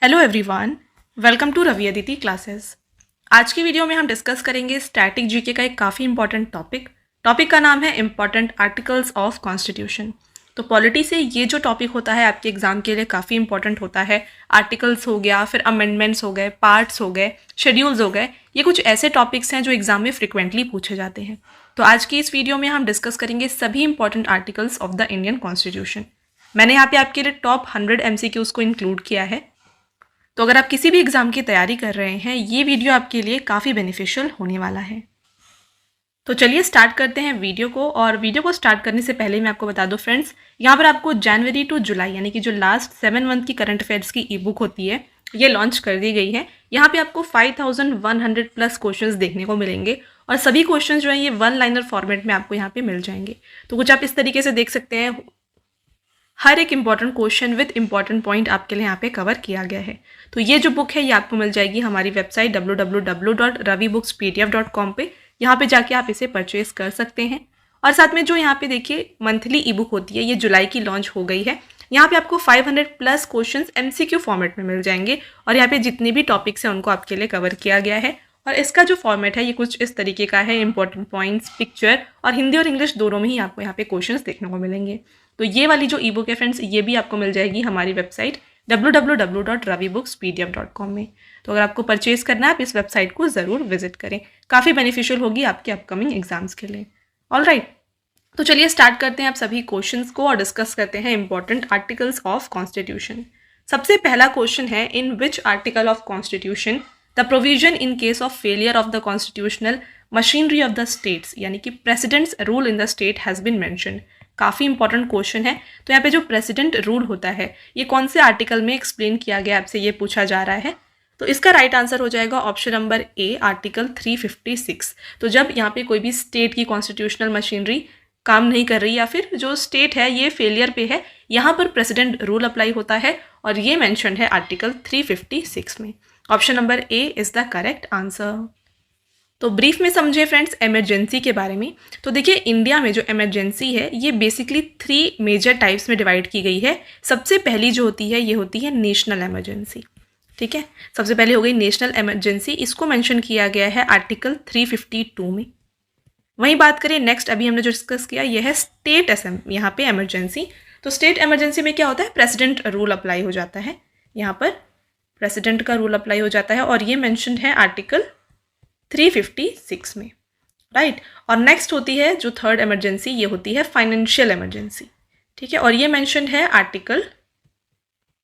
Hello everyone, welcome to Ravi Aditi classes. आज की video में हम डिस्कस करेंगे स्टैटिक जीके का एक काफ़ी इंपॉर्टेंट टॉपिक का नाम है इंपॉर्टेंट आर्टिकल्स ऑफ कॉन्स्टिट्यूशन। तो पॉलिटी से ये जो टॉपिक होता है आपके एग्जाम के लिए काफ़ी इंपॉर्टेंट होता है। आर्टिकल्स हो गया, फिर अमेंडमेंट्स हो गए, पार्ट्स हो गए, शेड्यूल्स हो गए, ये कुछ ऐसे टॉपिक्स हैं जो एग्जाम में फ्रिक्वेंटली पूछे जाते हैं। तो आज की इस वीडियो में हम डिस्कस करेंगे सभी important articles of the Indian constitution. मैंने यहाँ पे आपके लिए टॉप 100 MCQs को इंक्लूड किया है। तो अगर आप किसी भी एग्ज़ाम की तैयारी कर रहे हैं, ये वीडियो आपके लिए काफ़ी बेनिफिशियल होने वाला है। तो चलिए स्टार्ट करते हैं वीडियो को। और वीडियो को स्टार्ट करने से पहले मैं आपको बता दूं फ्रेंड्स, यहाँ पर आपको जनवरी टू जुलाई यानी कि जो लास्ट 7 मंथ की करंट अफेयर्स की ई बुक होती है, ये लॉन्च कर दी गई है। यहाँ पे आपको 5100 प्लस क्वेश्चंस देखने को मिलेंगे और सभी क्वेश्चंस जो है ये वन लाइनर फॉर्मेट में आपको यहाँ पे मिल जाएंगे। तो कुछ आप इस तरीके से देख सकते हैं, हर एक important question with important point आपके लिए यहाँ पे कवर किया गया है। तो ये जो बुक है ये आपको मिल जाएगी हमारी वेबसाइट www.ravibooks.pdf.com पे। यहाँ पे जाके आप इसे परचेज कर सकते हैं। और साथ में जो यहाँ पे देखिए मंथली ई बुक होती है, ये जुलाई की लॉन्च हो गई है। यहाँ पे आपको 500 प्लस क्वेश्चंस MCQ फॉर्मेट में मिल जाएंगे और यहाँ पे जितने भी टॉपिक्स हैं उनको आपके लिए कवर किया गया है। और इसका जो फॉर्मेट है ये कुछ इस तरीके का है, इंपॉर्टेंट पॉइंट्स, पिक्चर और हिंदी और इंग्लिश दोनों में ही आपको यहाँ पे क्वेश्चंस देखने को मिलेंगे। तो ये वाली जो ई बुक है फ्रेंड्स, ये भी आपको मिल जाएगी हमारी वेबसाइट www.ravibooks.pdf.com में। तो अगर आपको परचेज करना है आप इस वेबसाइट को ज़रूर विजिट करें, काफ़ी बेनिफिशियल होगी आपके अपकमिंग एग्जाम्स के लिए। ऑलराइट, तो चलिए स्टार्ट करते हैं आप सभी क्वेश्चंस को और डिस्कस करते हैं इंपॉर्टेंट आर्टिकल्स ऑफ कॉन्स्टिट्यूशन। सबसे पहला क्वेश्चन है, in which article of constitution the provision in case of failure of the constitutional machinery of the states यानी कि president's rule in the state has been mentioned. काफ़ी important question है। तो यहाँ पे जो प्रेसिडेंट रूल होता है ये कौन से आर्टिकल में एक्सप्लेन किया गया, आपसे ये पूछा जा रहा है। तो इसका राइट आंसर हो जाएगा ऑप्शन नंबर ए, आर्टिकल 356। तो जब यहाँ पे कोई भी स्टेट की कॉन्स्टिट्यूशनल मशीनरी काम नहीं कर रही या फिर जो स्टेट है ये फेलियर पे है, यहाँ पर प्रेसिडेंट रूल अप्लाई होता है और ये मेंशन है आर्टिकल 356 में। Option number A is the correct answer. तो ब्रीफ में समझे फ्रेंड्स इमरजेंसी के बारे में। तो देखिए इंडिया में जो इमरजेंसी है ये बेसिकली 3 मेजर टाइप्स में डिवाइड की गई है। सबसे पहली जो होती है ये होती है नेशनल इमरजेंसी। ठीक है, सबसे पहले हो गई नेशनल इमरजेंसी, इसको मेंशन किया गया है आर्टिकल 352 में। वहीं बात करें नेक्स्ट, अभी हमने जो डिस्कस किया यह है स्टेट यहाँ पे इमरजेंसी। तो स्टेट इमरजेंसी में क्या होता है, प्रेसिडेंट रूल अप्लाई हो जाता है। यहाँ पर प्रेसिडेंट का रूल अप्लाई हो जाता है और ये मेंशन है आर्टिकल 356 में, राइट। और नेक्स्ट होती है जो थर्ड इमरजेंसी, ये होती है फाइनेंशियल इमरजेंसी। ठीक है, और ये मेंशन है आर्टिकल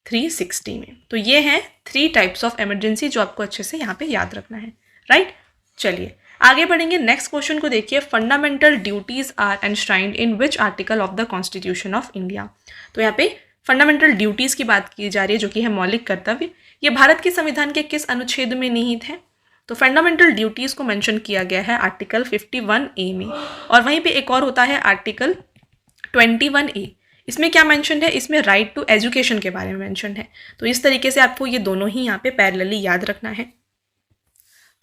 360 में। तो ये हैं 3 टाइप्स ऑफ इमरजेंसी जो आपको अच्छे से यहाँ पे याद रखना है, राइट। चलिए आगे बढ़ेंगे, नेक्स्ट क्वेश्चन को देखिए, fundamental duties are enshrined in which article of the constitution of India. तो यहाँ पे फंडामेंटल ड्यूटीज की बात की जा रही है जो कि है मौलिक कर्तव्य। ये भारत के संविधान के किस अनुच्छेद में निहित है? तो फंडामेंटल ड्यूटीज़ को मेंशन किया गया है आर्टिकल 51A में। और वहीं पे एक और होता है आर्टिकल 21A। इसमें क्या मेंशन है, इसमें राइट टू एजुकेशन के बारे में मेंशन है। तो इस तरीके से आपको ये दोनों ही यहाँ पे पैरेलली याद रखना है।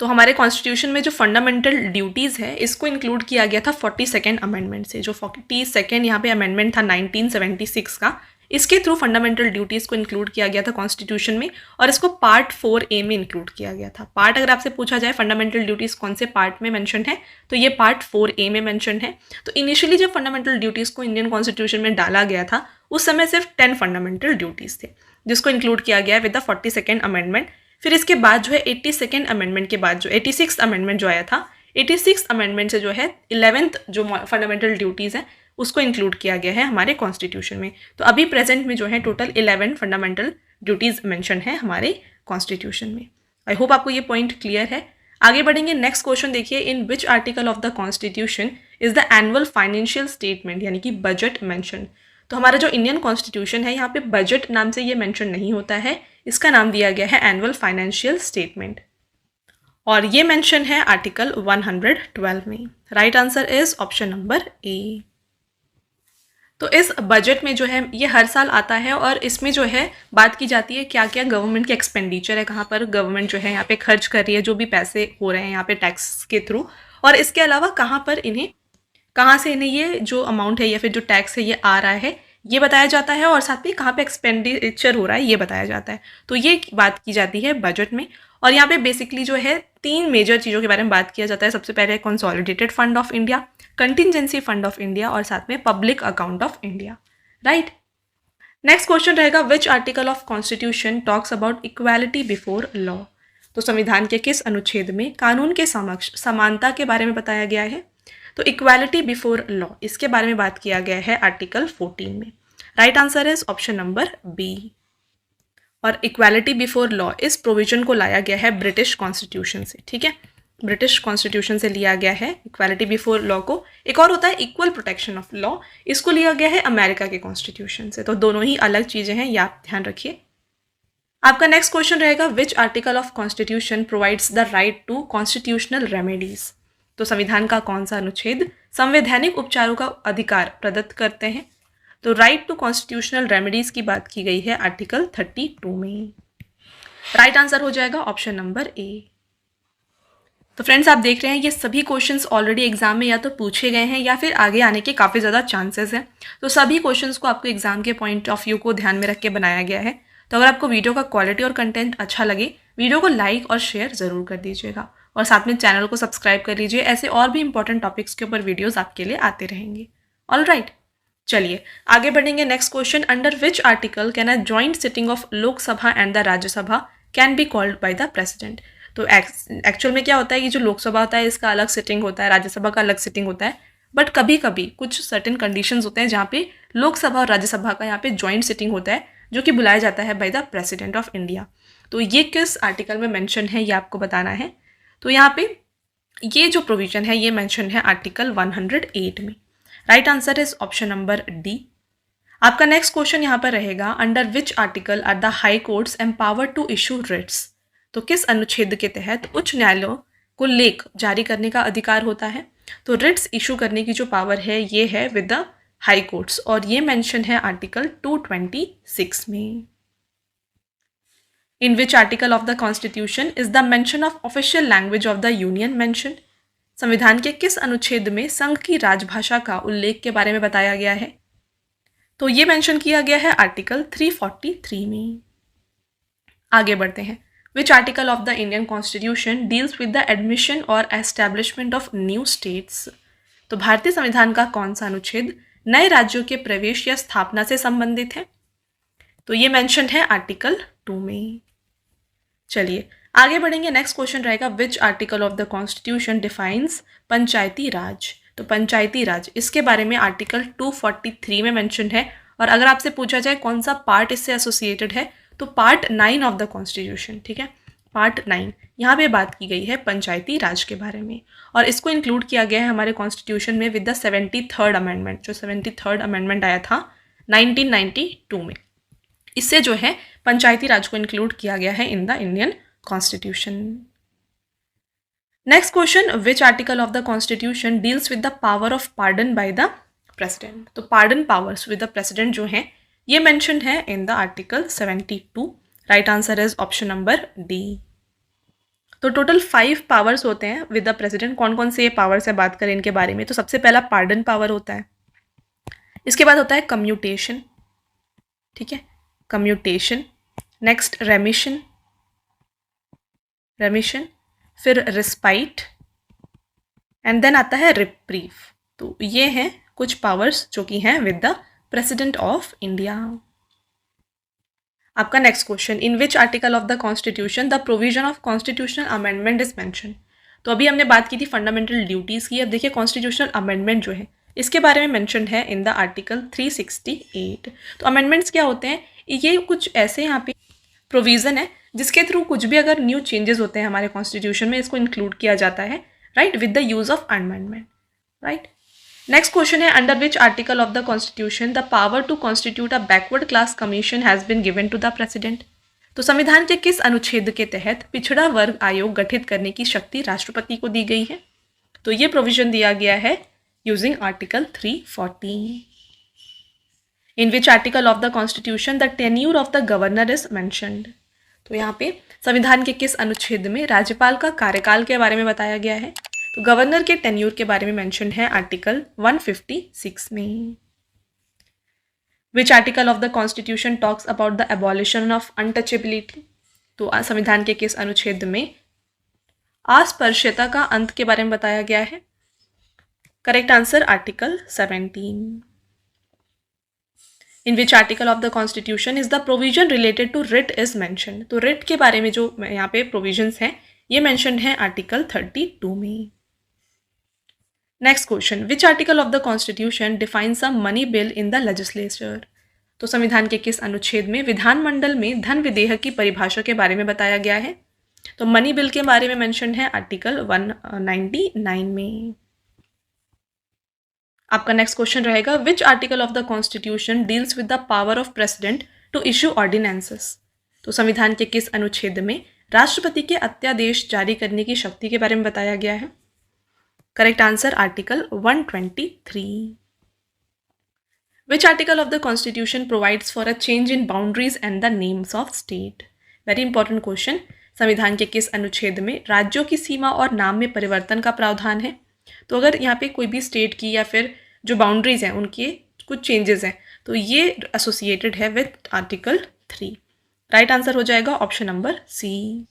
तो हमारे कॉन्स्टिट्यूशन में जो फंडामेंटल ड्यूटीज़ है इसको इंक्लूड किया गया था 42nd अमेंडमेंट से। जो 42nd यहाँ पे अमेंडमेंट था 1976 का, इसके थ्रू फंडामेंटल ड्यूटीज़ को इंक्लूड किया गया था कॉन्स्टिट्यूशन में और इसको पार्ट 4A में इंक्लूड किया गया था। पार्ट अगर आपसे पूछा जाए फंडामेंटल ड्यूटीज़ कौन से पार्ट में मेंशन है, तो ये पार्ट 4A में मेंशन है। तो इनिशियली जब फंडामेंटल ड्यूटीज़ को इंडियन कॉन्स्टिट्यूशन में डाला गया था उस समय सिर्फ 10 फंडामेंटल ड्यूटीज़ थे जिसको इंक्लूड किया गया विद द 42nd अमेंडमेंट। फिर इसके बाद जो है 82nd अमेंडमेंट के बाद जो 86th अमेंडमेंट जो आया था, 86th अमेंडमेंट से जो है 11th जो फंडामेंटल ड्यूटीज़ हैं उसको इंक्लूड किया गया है हमारे कॉन्स्टिट्यूशन में। तो अभी प्रेजेंट में जो है टोटल 11 फंडामेंटल ड्यूटीज़ मेंशन है हमारे कॉन्स्टिट्यूशन में। आई होप आपको ये पॉइंट क्लियर है। आगे बढ़ेंगे, नेक्स्ट क्वेश्चन देखिए, in which article of the constitution is the annual financial statement यानी कि बजट मेंशन। तो हमारा जो इंडियन कॉन्स्टिट्यूशन है यहाँ पे बजट नाम से ये मेंशन नहीं होता है, इसका नाम दिया गया है एनुअल फाइनेंशियल स्टेटमेंट और ये मेंशन है आर्टिकल 112 में। Right answer is option number ए। तो इस बजट में जो है ये हर साल आता है और इसमें जो है बात की जाती है क्या क्या गवर्नमेंट के एक्सपेंडिचर है, कहाँ पर गवर्नमेंट जो है यहाँ पे खर्च कर रही है, जो भी पैसे हो रहे हैं यहाँ पे टैक्स के थ्रू, और इसके अलावा कहाँ से इन्हें ये जो अमाउंट है या फिर जो टैक्स है ये आ रहा है, ये बताया जाता है और साथ में कहाँ पे एक्सपेंडिचर हो रहा है ये बताया जाता है। तो ये बात की जाती है बजट में। और यहाँ पे बेसिकली जो है 3 मेजर चीज़ों के बारे में बात किया जाता है। सबसे पहले consolidated fund of India, contingency fund of India और साथ में public account of India, right. Next question रहेगा which article of constitution talks about equality before law. तो संविधान के किस अनुच्छेद में कानून के समक्ष समानता के बारे में बताया गया है। तो इक्वालिटी बिफोर लॉ इसके बारे में बात किया गया है आर्टिकल 14 में। Right answer is option number B. और इक्वालिटी बिफोर लॉ इस प्रोविजन को लाया गया है ब्रिटिश कॉन्स्टिट्यूशन से, ठीक है, ब्रिटिश कॉन्स्टिट्यूशन से लिया गया है इक्वालिटी बिफोर लॉ को। एक और होता है इक्वल प्रोटेक्शन ऑफ लॉ, इसको लिया गया है अमेरिका के कॉन्स्टिट्यूशन से। तो दोनों ही अलग चीज़ें हैं, ये आप ध्यान रखिए। आपका नेक्स्ट क्वेश्चन रहेगा which article of constitution provides the right to constitutional remedies. तो संविधान का कौन सा अनुच्छेद संवैधानिक उपचारों का अधिकार प्रदत्त करते हैं। तो राइट टू कॉन्स्टिट्यूशनल रेमेडीज की बात की गई है आर्टिकल 32 में। राइट आंसर हो जाएगा ऑप्शन नंबर ए। तो फ्रेंड्स आप देख रहे हैं ये सभी क्वेश्चंस ऑलरेडी एग्जाम में या तो पूछे गए हैं या फिर आगे आने के काफ़ी ज़्यादा चांसेस हैं। तो सभी क्वेश्चंस को आपको एग्जाम के पॉइंट ऑफ व्यू को ध्यान में रख के बनाया गया है। तो अगर आपको वीडियो का क्वालिटी और कंटेंट अच्छा लगे, वीडियो को लाइक और शेयर ज़रूर कर दीजिएगा और साथ में चैनल को सब्सक्राइब कर लीजिए। ऐसे और भी इंपॉर्टेंट टॉपिक्स के ऊपर वीडियोज़ आपके लिए आते रहेंगे। ऑलराइट, चलिए आगे बढ़ेंगे। Next question, under which article can a joint sitting of Lok Sabha and the Rajya Sabha can be called by the president. तो एक्चुअल में क्या होता है कि जो लोकसभा होता है इसका अलग सिटिंग होता है, राज्यसभा का अलग सिटिंग होता है। बट कभी कभी कुछ सर्टेन कंडीशंस होते हैं जहाँ पे लोकसभा और राज्यसभा का यहाँ पे जॉइंट सिटिंग होता है जो कि बुलाया जाता है bye the president of India. तो ये किस आर्टिकल में मेंशन है ये आपको बताना है। तो यहाँ पे ये जो प्रोविजन है ये मेंशन है आर्टिकल 108 में। Right answer is option number D. आपका नेक्स्ट क्वेश्चन यहाँ पर रहेगा, under which article are the high courts empowered to issue writs. तो किस अनुच्छेद के तहत उच्च न्यायालयों को लेख जारी करने का अधिकार होता है। तो रिट्स इशू करने की जो पावर है ये है विद द हाई कोर्ट्स और ये मेंशन है आर्टिकल 226 में। In which article of the constitution is the mention of official language of the union mention. संविधान के किस अनुच्छेद में संघ की राजभाषा का उल्लेख के बारे में बताया गया है। तो ये मेंशन किया गया है आर्टिकल 343 में। आगे बढ़ते हैं। विच article of the Indian constitution deals with the admission और एस्टैब्लिशमेंट ऑफ न्यू स्टेट्स। तो भारतीय संविधान का कौन सा अनुच्छेद नए राज्यों के प्रवेश या स्थापना से संबंधित है। तो ये मेंशन है आर्टिकल 2 में। चलिए आगे बढ़ेंगे। नेक्स्ट क्वेश्चन रहेगा, which article of the constitution defines Panchayati Raj. तो पंचायती राज इसके बारे में आर्टिकल 243 में मेंशन है। और अगर आपसे पूछा जाए कौन सा पार्ट इससे एसोसिएटेड है तो पार्ट 9 ऑफ द कॉन्स्टिट्यूशन, ठीक है, पार्ट 9 यहाँ पे बात की गई है पंचायती राज के बारे में। और इसको इंक्लूड किया गया है हमारे कॉन्स्टिट्यूशन में विद द 73rd अमेंडमेंट। जो 73rd अमेंडमेंट आया था 1992 में, इससे जो है पंचायती राज को इंक्लूड किया गया है in the Indian constitution. Next question, which article of the constitution deals with the power of pardon by the president. तो pardon powers with the president जो है ये मेंशन है in the article 72। Right answer is option number D. तो total 5 powers होते हैं with the president. कौन कौन से ये पावर्स है बात करें इनके बारे में। तो सबसे पहला पार्डन पावर होता है, इसके बाद होता है कम्यूटेशन, ठीक है, कम्यूटेशन। नेक्स्ट रेमिशन, फिर रिस्पाइट एंड देन आता है रिप्रीव। तो ये हैं कुछ पावर्स जो कि हैं with the president of India. आपका next question, in which article of the constitution the provision of constitutional amendment is mention. तो अभी हमने बात की थी फंडामेंटल ड्यूटीज़ की। अब देखिए कॉन्स्टिट्यूशनल अमेंडमेंट जो है इसके बारे में मेंशन है इन द आर्टिकल 368। तो अमेंडमेंट्स क्या होते हैं, ये कुछ ऐसे यहाँ पे प्रोविज़न है जिसके थ्रू कुछ भी अगर न्यू चेंजेस होते हैं हमारे कॉन्स्टिट्यूशन में इसको इंक्लूड किया जाता है, right, with the use of amendment, right. Next question है, under which article of the constitution the power to constitute a backward class commission has been given to the president. तो संविधान के किस अनुच्छेद के तहत पिछड़ा वर्ग आयोग गठित करने की शक्ति राष्ट्रपति को दी गई है। तो ये प्रोविजन दिया गया है using article 340। In which article of the constitution the tenure of the governor is mentioned. तो यहाँ पे संविधान के किस अनुच्छेद में राज्यपाल का कार्यकाल के बारे में बताया गया है। तो गवर्नर के टेन्यूर के बारे में मेंशन है आर्टिकल 156 में। Which article of the constitution talks about the abolition of untouchability? तो संविधान के किस अनुच्छेद में अस्पृश्यता का अंत के बारे में बताया गया है? Correct answer article 17. In which article of the constitution is the provision related to writ is mention? तो रिट के बारे में जो यहाँ पे प्रोविजंस हैं ये मैंशनड है आर्टिकल 32 में. Next question, which article of the constitution defines a money bill in the legislature? तो संविधान के किस अनुच्छेद में विधानमंडल में धन विधेयक की परिभाषा के बारे में बताया गया है? तो मनी बिल के बारे में मेंशन है आर्टिकल 199 में. आपका नेक्स्ट क्वेश्चन रहेगा, which article of the constitution deals with the power of president to issue ordinances? तो संविधान के किस अनुच्छेद में राष्ट्रपति के अध्यादेश जारी करने की शक्ति के बारे में बताया गया है? Correct answer article 123. Which article of the Constitution provides for a change in boundaries and the names of state? Very important question. संविधान के किस अनुच्छेद में राज्यों की सीमा और नाम में परिवर्तन का प्रावधान है? तो अगर यहाँ पे कोई भी स्टेट की या फिर जो बाउंड्रीज हैं उनके कुछ चेंजेस हैं तो ये एसोसिएटेड है विथ आर्टिकल 3. राइट आंसर हो जाएगा ऑप्शन नंबर सी.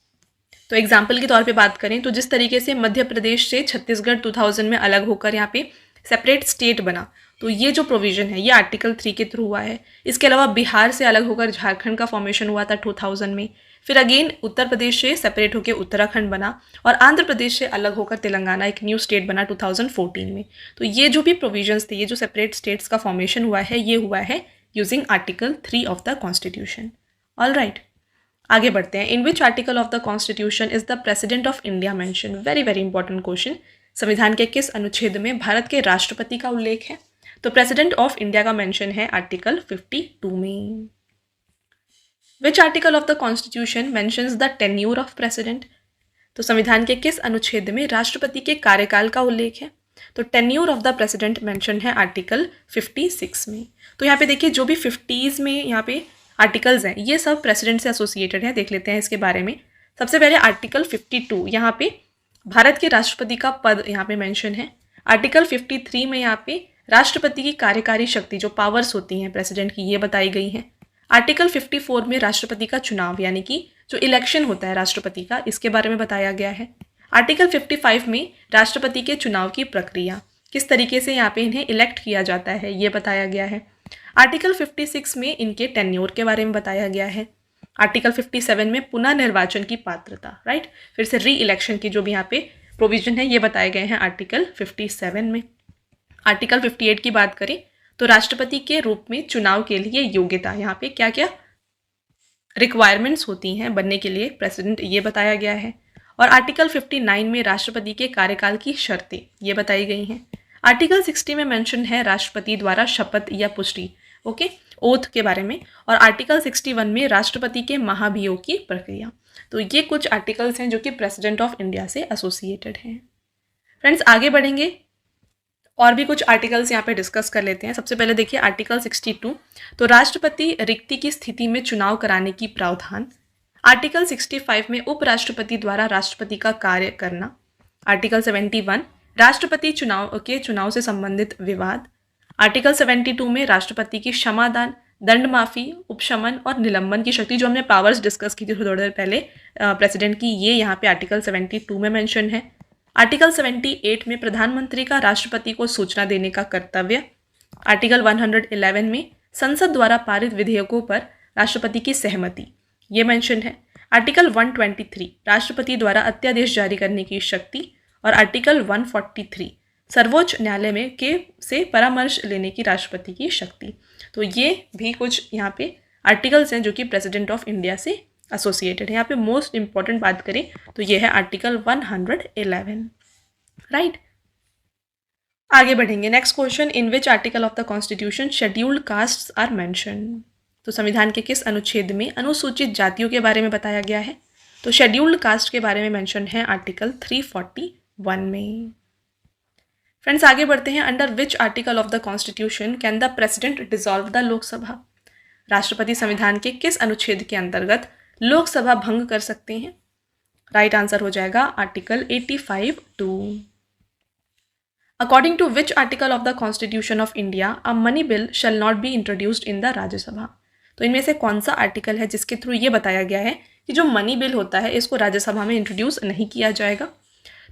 तो एग्जाम्पल के तौर पे बात करें तो जिस तरीके से मध्य प्रदेश से छत्तीसगढ़ 2000 में अलग होकर यहाँ पे सेपरेट स्टेट बना, तो ये जो प्रोविज़न है ये आर्टिकल 3 के थ्रू हुआ है. इसके अलावा बिहार से अलग होकर झारखंड का फॉर्मेशन हुआ था 2000 में. फिर अगेन उत्तर प्रदेश से सेपरेट होकर उत्तराखंड बना और आंध्र प्रदेश से अलग होकर तेलंगाना एक न्यू स्टेट बना 2014 में. तो ये जो भी प्रोविजंस थे, ये जो सेपरेट स्टेट्स का फॉर्मेशन हुआ है, ये हुआ है using article 3 of the constitution. All right, आगे बढ़ते हैं. In which article of the constitution is the president of India mention? Very very important question. संविधान के किस अनुच्छेद में भारत के राष्ट्रपति का उल्लेख है? तो प्रेसिडेंट ऑफ इंडिया का मेंशन है आर्टिकल 52 में. Which article of the constitution mentions the tenure of president? तो संविधान के किस अनुच्छेद में राष्ट्रपति के कार्यकाल का उल्लेख है? तो tenure of the president mention है आर्टिकल 56 में. तो यहाँ पे देखिए जो भी 50s में यहाँ पे आर्टिकल्स हैं ये सब प्रेसिडेंट से एसोसिएटेड हैं. देख लेते हैं इसके बारे में. सबसे पहले आर्टिकल 52, यहाँ पे भारत के राष्ट्रपति का पद यहाँ पे मेंशन है. आर्टिकल 53 में यहाँ पे राष्ट्रपति की कार्यकारी शक्ति जो पावर्स होती हैं प्रेसिडेंट की ये बताई गई हैं. आर्टिकल 54 में राष्ट्रपति का चुनाव यानी कि जो इलेक्शन होता है राष्ट्रपति का, इसके बारे में बताया गया है. आर्टिकल 55 में राष्ट्रपति के चुनाव की प्रक्रिया, किस तरीके से यहाँ पे इन्हें इलेक्ट किया जाता है, ये बताया गया है. आर्टिकल 56 में इनके टेन्योर के बारे में बताया गया है. आर्टिकल 57 में पुनः निर्वाचन की पात्रता, राइट, फिर से री इलेक्शन की जो भी यहाँ पे प्रोविजन है ये बताए गए हैं आर्टिकल 57 में. आर्टिकल 58 की बात करें तो राष्ट्रपति के रूप में चुनाव के लिए योग्यता, यहाँ पे क्या क्या रिक्वायरमेंट्स होती हैं बनने के लिए प्रेसिडेंट, ये बताया गया है. और आर्टिकल 59 में राष्ट्रपति के कार्यकाल की शर्तें ये बताई गई हैं. आर्टिकल 60 में मेंशन है राष्ट्रपति द्वारा शपथ या पुष्टि, ओके, ओथ के बारे में. और आर्टिकल 61 में राष्ट्रपति के महाभियोग की प्रक्रिया. तो ये कुछ आर्टिकल्स हैं जो कि प्रेसिडेंट ऑफ इंडिया से एसोसिएटेड हैं. फ्रेंड्स आगे बढ़ेंगे और भी कुछ आर्टिकल्स यहाँ पे डिस्कस कर लेते हैं. सबसे पहले देखिए आर्टिकल 62, तो राष्ट्रपति रिक्ति की स्थिति में चुनाव कराने की प्रावधान. आर्टिकल 65 में उपराष्ट्रपति द्वारा राष्ट्रपति का कार्य करना. आर्टिकल 71 राष्ट्रपति चुनाव से संबंधित विवाद. आर्टिकल 72 में राष्ट्रपति की क्षमादान, दंड माफी, उपशमन और निलंबन की शक्ति, जो हमने पावर्स डिस्कस की थी थोड़ी देर पहले प्रेसिडेंट की, ये यहाँ पे आर्टिकल 72 में मेंशन है. आर्टिकल 78 में प्रधानमंत्री का राष्ट्रपति को सूचना देने का कर्तव्य. आर्टिकल 111 में संसद द्वारा पारित विधेयकों पर राष्ट्रपति की सहमति, ये मेंशन है. आर्टिकल 123 राष्ट्रपति द्वारा अध्यादेश जारी करने की शक्ति. और आर्टिकल 143 सर्वोच्च न्यायालय में से परामर्श लेने की राष्ट्रपति की शक्ति. तो ये भी कुछ यहाँ पे आर्टिकल्स हैं जो कि प्रेसिडेंट ऑफ इंडिया से एसोसिएटेड है. यहाँ पे मोस्ट इंपॉर्टेंट बात करें तो ये है आर्टिकल 111, राइट. आगे बढ़ेंगे. Next question, in which article of the constitution scheduled castes are mentioned? तो संविधान के किस अनुच्छेद में अनुसूचित जातियों के बारे में बताया गया है? तो शेड्यूल्ड कास्ट के बारे में मेंशन है आर्टिकल 341 में. फ्रेंड्स आगे बढ़ते हैं. Under which article of the constitution can the president dissolve the Lok Sabha? राष्ट्रपति संविधान के किस अनुच्छेद के अंतर्गत लोकसभा भंग कर सकते हैं? राइट आंसर हो जाएगा article 85(2). According to which article of the constitution of India a money bill shall not be introduced in the Rajya Sabha. तो इनमें से कौन सा आर्टिकल है जिसके थ्रू ये बताया गया है कि जो मनी बिल होता है इसको राज्यसभा में इंट्रोड्यूस नहीं किया जाएगा?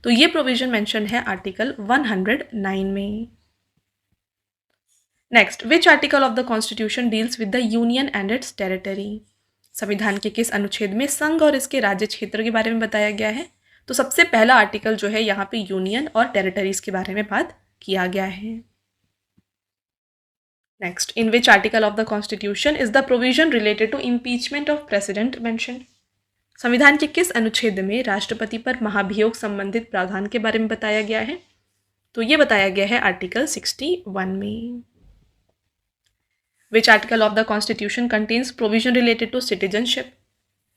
तो ये प्रोविजन मेंशन है आर्टिकल 109 में। Next, which article of the constitution deals with the union and it's territory? संविधान के किस अनुच्छेद में संघ और इसके राज्य क्षेत्र के बारे में बताया गया है? तो सबसे पहला आर्टिकल जो है यहाँ पे यूनियन और टेरिटरीज के बारे में बात किया गया है। Next, in which article of the constitution is the provision related to impeachment of president mention? संविधान के किस अनुच्छेद में राष्ट्रपति पर महाभियोग संबंधित प्रावधान के बारे में बताया गया है? तो ये बताया गया है आर्टिकल 61 में। Which article of the constitution contains provision related to citizenship?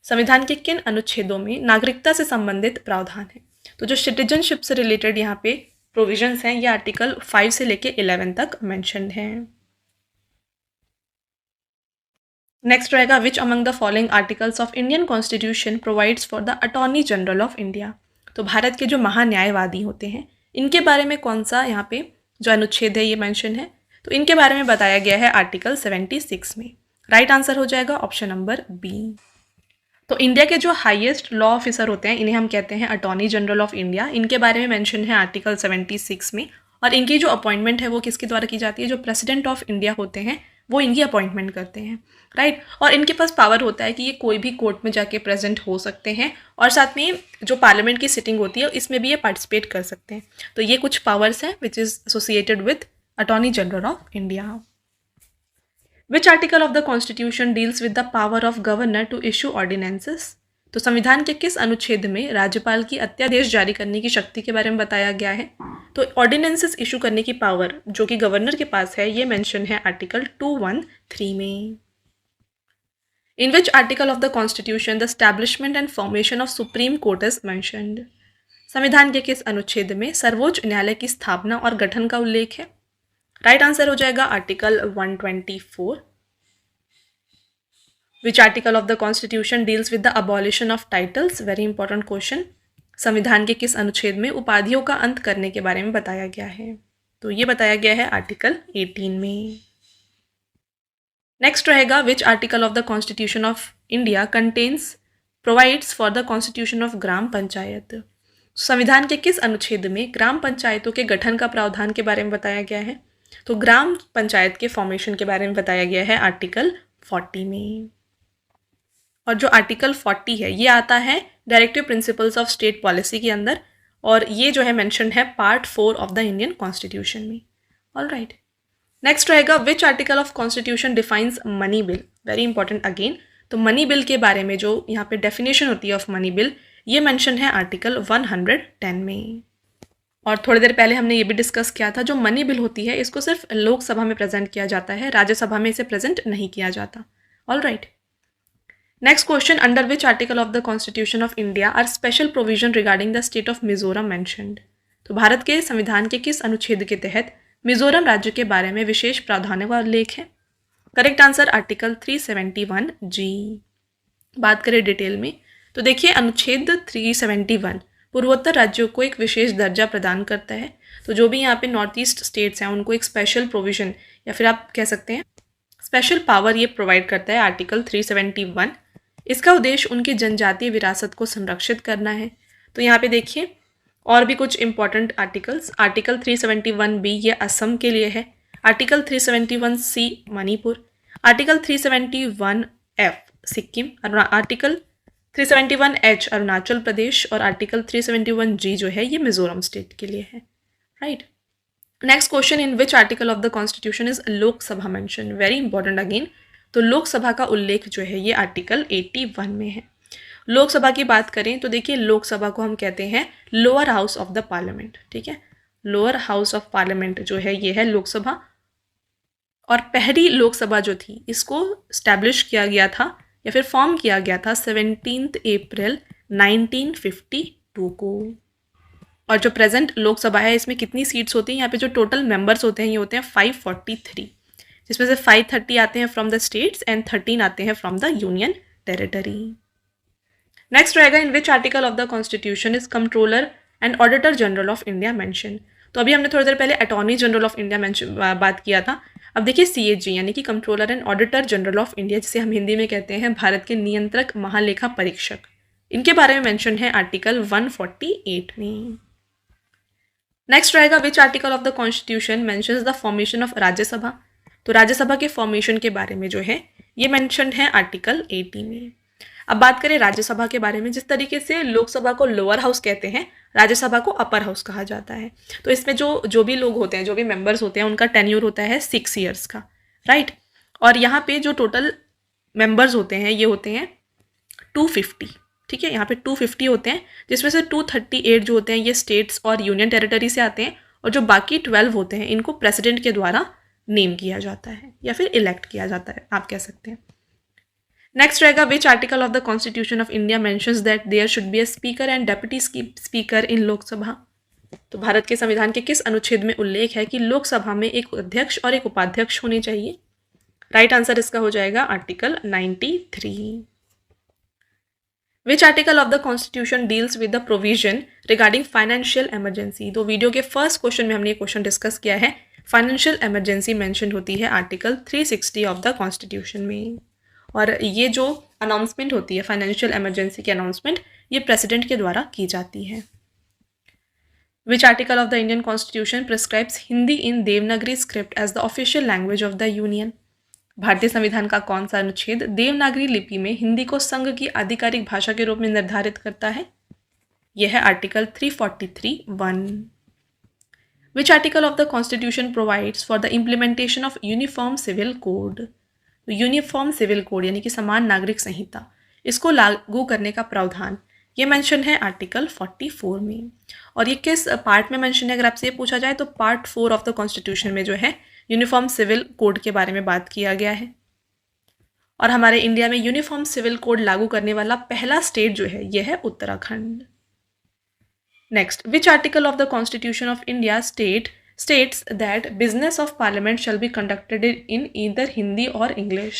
संविधान के किन अनुच्छेदों में नागरिकता से संबंधित प्रावधान है? तो जो सिटीजनशिप से रिलेटेड यहाँ पे प्रोविजंस हैं ये आर्टिकल 5 से लेके 11 तक मेंशन्ड हैं। नेक्स्ट रहेगा, which among the following articles of Indian constitution provides for the attorney general of India? तो भारत के जो महान्यायवादी होते हैं इनके बारे में कौन सा यहाँ पे जो अनुच्छेद है ये मेंशन है? तो इनके बारे में बताया गया है आर्टिकल 76 में। राइट आंसर हो जाएगा ऑप्शन नंबर बी। तो इंडिया के जो हाईएस्ट लॉ ऑफिसर होते हैं इन्हें हम कहते हैं अटॉर्नी जनरल ऑफ इंडिया। इनके बारे में मेंशन है आर्टिकल 76 में। और इनकी जो अपॉइंटमेंट है वो किसके द्वारा की जाती है? जो प्रेसिडेंट ऑफ इंडिया होते हैं वो इनकी अपॉइंटमेंट करते हैं, राइट। और इनके पास पावर होता है कि ये कोई भी कोर्ट में जाके प्रेजेंट हो सकते हैं और साथ में जो पार्लियामेंट की सिटिंग होती है इसमें भी ये पार्टिसिपेट कर सकते हैं। तो ये कुछ पावर्स हैं which is associated with attorney general of India. Which article of the constitution deals with the power of governor to issue ordinances? तो संविधान के किस अनुच्छेद में राज्यपाल की अत्यादेश जारी करने की शक्ति के बारे में बताया गया है? तो ऑर्डिनेंसेस इशू करने की पावर जो कि गवर्नर के पास है ये मेंशन है आर्टिकल 213 में। In which article of the constitution the establishment and formation of supreme court is mentioned? संविधान के किस अनुच्छेद में सर्वोच्च न्यायालय की स्थापना और गठन का उल्लेख है? राइट आंसर हो जाएगा article 124। Which article of the constitution deals with the abolition of titles? Very important question. संविधान के किस अनुच्छेद में उपाधियों का अंत करने के बारे में बताया गया है? तो ये बताया गया है आर्टिकल 18 में। नेक्स्ट रहेगा, which article of the constitution of India contains provides for the constitution of gram panchayat? संविधान के किस अनुच्छेद में ग्राम पंचायतों के गठन का प्रावधान के बारे में बताया गया है? तो ग्राम पंचायत के फॉर्मेशन के बारे में बताया गया है आर्टिकल 40 में। और जो आर्टिकल 40 है ये आता है directive principles of state policy के अंदर और ये जो है मेंशन है part 4 of the Indian constitution में। ऑलराइट, नेक्स्ट रहेगा, which article of constitution defines money bill? Very important again. तो मनी बिल के बारे में जो यहाँ पे डेफिनेशन होती है ऑफ मनी बिल ये मेंशन है आर्टिकल 110 में। और थोड़ी देर पहले हमने ये भी डिस्कस किया था जो मनी बिल होती है इसको सिर्फ लोकसभा में प्रेजेंट किया जाता है, राज्यसभा में इसे प्रेजेंट नहीं किया जाता। Alright, next question, under which article of the constitution of India are special provision regarding the state of Mizoram mentioned? तो भारत के संविधान के किस अनुच्छेद के तहत मिजोरम राज्य के बारे में विशेष प्रावधानों का उल्लेख है? करेक्ट आंसर आर्टिकल 371 जी। बात करें डिटेल में तो देखिए अनुच्छेद 371 पूर्वोत्तर राज्यों को एक विशेष दर्जा प्रदान करता है। तो जो भी यहाँ पे नॉर्थ ईस्ट स्टेट्स हैं उनको एक स्पेशल प्रोविजन या फिर आप कह सकते हैं स्पेशल पावर ये प्रोवाइड करता है आर्टिकल 371। इसका उद्देश्य उनकी जनजातीय विरासत को संरक्षित करना है। तो यहाँ पे देखिए और भी कुछ इंपॉर्टेंट आर्टिकल्स, आर्टिकल 371 बी ये असम के लिए है, article 371 C Manipur, article 371 F Sikkim, article 371 H Arunachal Pradesh और आर्टिकल 371 जी जो है ये मिजोरम स्टेट के लिए है। Right, next question, in which article of the constitution is Lok Sabha mention? Very important again. तो लोकसभा का उल्लेख जो है ये आर्टिकल 81 में है। लोकसभा की बात करें तो देखिए लोकसभा को हम कहते हैं lower house of the parliament, ठीक है। लोअर हाउस ऑफ पार्लियामेंट जो है ये है लोकसभा। और पहली लोकसभा जो थी इसको स्टैब्लिश किया गया था या फिर फॉर्म किया गया था 17 अप्रैल 1952 को। और जो प्रेजेंट लोकसभा है इसमें कितनी सीट्स होती हैं? यहाँ पे जो टोटल मेंबर्स होते हैं ये होते हैं 543, जिसमें से 530 आते हैं फ्रॉम द स्टेट्स एंड 13 आते हैं from the union territory. Next रहेगा, in which article of the constitution is controller and auditor general of India mention? तो अभी हमने थोड़ी देर पहले अटॉर्नी जनरल ऑफ इंडिया बात किया था। अब देखिए CAG यानी कि controller and auditor general of India, जिसे हम हिंदी में कहते हैं भारत के नियंत्रक महालेखा परीक्षक, इनके बारे में मेंशन है आर्टिकल 148 में। नेक्स्ट रहेगा which article of the constitution mentions the formation of Rajya Sabha. तो राज्यसभा के फॉर्मेशन के बारे में जो है ये मेंशन है आर्टिकल 80 में। अब बात करें राज्यसभा के बारे में, जिस तरीके से लोकसभा को लोअर हाउस कहते हैं, राज्यसभा को अपर हाउस कहा जाता है। तो इसमें जो भी लोग होते हैं, जो भी मेंबर्स होते हैं, उनका टेन्यूर होता है 6 ईयर्स का, राइट। और यहाँ पे जो टोटल मेंबर्स होते हैं ये होते हैं 250, ठीक है। यहाँ पे 250 होते हैं, जिसमें से 238 जो होते हैं ये स्टेट्स और यूनियन टेरिटरी से आते हैं, और जो बाकी 12 होते हैं इनको प्रेसिडेंट के द्वारा नेम किया जाता है या फिर इलेक्ट किया जाता है, आप कह सकते हैं। नेक्स्ट रहेगा which article of the constitution of India mentions that there should be a speaker and deputy speaker in Lok Sabha. तो भारत के संविधान के किस अनुच्छेद में उल्लेख है कि लोकसभा में एक अध्यक्ष और एक उपाध्यक्ष होने चाहिए? राइट आंसर इसका हो जाएगा article 93। Which article of the constitution deals with the provision regarding financial emergency. तो वीडियो के फर्स्ट क्वेश्चन में हमने ये क्वेश्चन डिस्कस किया है, फाइनेंशियल इमरजेंसी मेंशन होती है आर्टिकल 360 ऑफ द कॉन्स्टिट्यूशन में। और ये जो अनाउंसमेंट होती है फाइनेंशियल इमरजेंसी की अनाउंसमेंट, ये प्रेसिडेंट के द्वारा की जाती है। Which article of the Indian constitution prescribes Hindi in Devanagari script as the official language of the union. भारतीय संविधान का कौन सा अनुच्छेद देवनागरी लिपि में हिंदी को संघ की आधिकारिक भाषा के रूप में निर्धारित करता है? यह है article 343(1). Which article of the constitution provides for the implementation of uniform civil code. Uniform civil code यानी कि समान नागरिक संहिता, इसको लागू करने का प्रावधान ये मेंशन है आर्टिकल 44 में। और ये किस पार्ट में मेंशन है अगर आपसे ये पूछा जाए तो पार्ट 4 ऑफ द कॉन्स्टिट्यूशन में जो है यूनिफॉर्म सिविल कोड के बारे में बात किया गया है। और हमारे इंडिया में यूनिफॉर्म सिविल कोड लागू करने वाला पहला स्टेट जो है यह है Uttarakhand. Next, which article of the constitution of India states that business of parliament shall be conducted in either Hindi और इंग्लिश।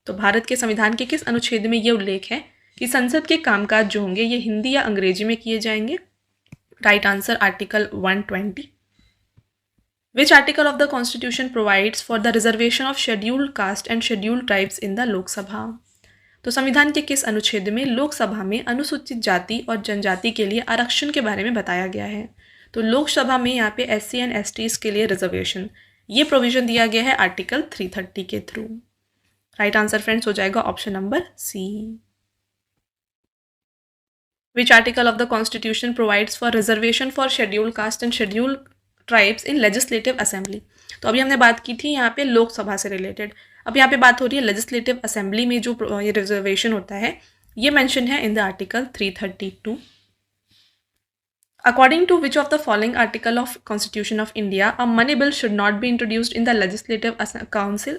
तो भारत के संविधान के किस अनुच्छेद में ये उल्लेख है कि संसद के कामकाज जो होंगे ये हिंदी या अंग्रेजी में किए जाएंगे? Right answer article 120। Which article of the constitution provides for the reservation of scheduled caste and scheduled tribes in the Lok Sabha. तो संविधान के किस अनुच्छेद में लोकसभा में अनुसूचित जाति और जनजाति के लिए आरक्षण के बारे में बताया गया है? तो लोकसभा में यहाँ पे SC एंड STs के लिए रिजर्वेशन ये प्रोविजन दिया गया है आर्टिकल 330 के थ्रू। राइट आंसर फ्रेंड्स हो जाएगा option number C। Which article of the constitution provides for reservation for scheduled caste and scheduled tribes in legislative assembly. तो अभी हमने बात की थी यहाँ पे लोकसभा से रिलेटेड, अब यहाँ पे बात हो रही है लेजिस्लेटिव असेंबली में जो ये रिजर्वेशन होता है ये मेंशन है in the article 332। According to which of the following article of Constitution of India, a money bill should not be introduced in the Legislative Council?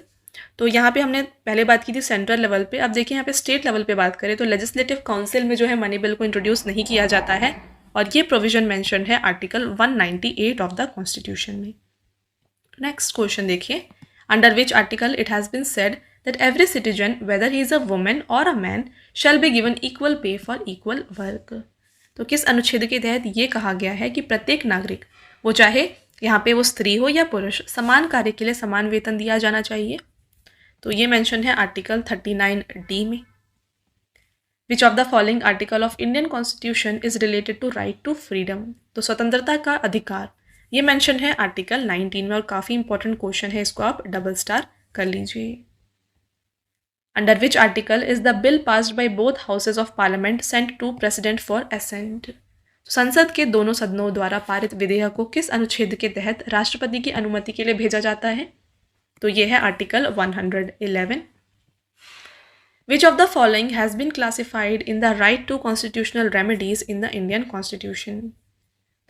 तो यहाँ पे हमने पहले बात की थी सेंट्रल लेवल पे, अब देखिए यहाँ पे स्टेट लेवल पे बात करें तो लेजिस्लेटिव काउंसिल में जो है मनी बिल को इंट्रोड्यूस नहीं किया जाता है, और ये प्रोविजन मेंशन है आर्टिकल 198 ऑफ द कॉन्स्टिट्यूशन में। नेक्स्ट क्वेश्चन देखिए, under which article it has been said that every citizen whether he is a woman or a man shall be given equal pay for equal work. तो किस अनुच्छेद के तहत ये कहा गया है कि प्रत्येक नागरिक, वो चाहे यहाँ पे वो स्त्री हो या पुरुष, समान कार्य के लिए समान वेतन दिया जाना चाहिए? तो ये मेंशन है आर्टिकल 39D में। Which of the following article of Indian constitution is related to right to freedom. तो स्वतंत्रता का अधिकार ये मेंशन है आर्टिकल 19 में, और काफ़ी इंपॉर्टेंट क्वेश्चन है, इसको आप डबल स्टार कर लीजिए। Under which article is the bill passed by both houses of parliament sent to president for assent. संसद के दोनों सदनों द्वारा पारित विधेयक को किस अनुच्छेद के तहत राष्ट्रपति की अनुमति के लिए भेजा जाता है? तो ये है article 111। Which of the following has been classified in the right to constitutional remedies in the Indian constitution.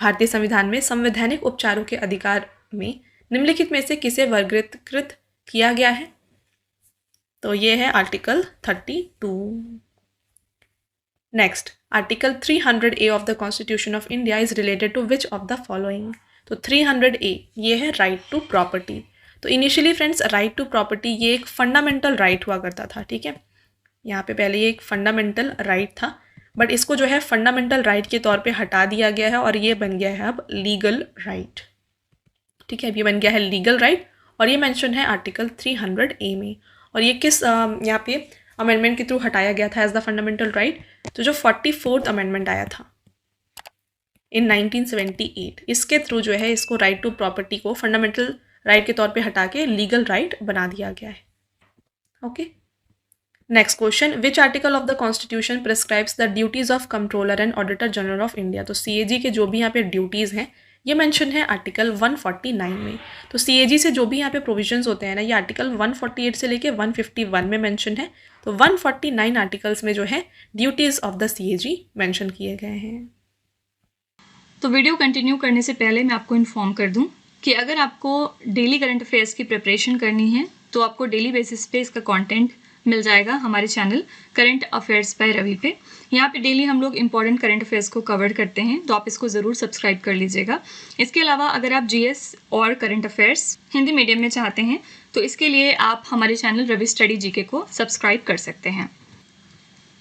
भारतीय संविधान में संवैधानिक उपचारों के अधिकार में निम्नलिखित में से किसे वर्गीकृत किया गया है? तो ये है article 32। Next, article 300A of the constitution of India is related to which of the following. तो 300A ये है राइट टू प्रॉपर्टी। तो initially friends right to property ये एक फंडामेंटल राइट हुआ करता था, ठीक है, यहाँ पे पहले ये एक फंडामेंटल राइट था, बट इसको जो है फंडामेंटल राइट के तौर पे हटा दिया गया है और ये बन गया है अब लीगल राइट। ठीक है, ये बन गया है लीगल राइट और ये मेंशन है आर्टिकल 300A में। और ये किस यहाँ पे अमेंडमेंट के थ्रू हटाया गया था एज द फंडामेंटल राइट? तो जो 44th अमेंडमेंट आया था इन 1978, इसके थ्रू जो है इसको राइट टू प्रॉपर्टी को फंडामेंटल राइट के तौर पे हटा के लीगल राइट बना दिया गया है। Okay, next question, which article of the constitution prescribes the duties of controller and auditor general of India? तो सीएजी के जो भी यहाँ पे ड्यूटीज़ हैं ये मेंशन है आर्टिकल 149 में। तो सीएजी से जो भी यहाँ पे प्रोविजंस होते हैं ना, ये आर्टिकल 148 से लेके 151 में मेंशन है। तो 149 आर्टिकल्स में जो है duties of the CAG mention किए गए हैं। तो वीडियो कंटिन्यू करने से पहले मैं आपको इन्फॉर्म कर दूं कि अगर आपको डेली करंट अफेयर्स की प्रिपरेशन करनी है तो आपको डेली बेसिस पे इसका कंटेंट मिल जाएगा हमारे channel current affairs by Ravi पे। यहाँ पे डेली हम लोग इंपॉर्टेंट करंट अफेयर्स को कवर करते हैं, तो आप इसको ज़रूर सब्सक्राइब कर लीजिएगा। इसके अलावा अगर आप जीएस और करंट अफेयर्स हिंदी मीडियम में चाहते हैं तो इसके लिए आप हमारे चैनल रवि स्टडी जीके को सब्सक्राइब कर सकते हैं।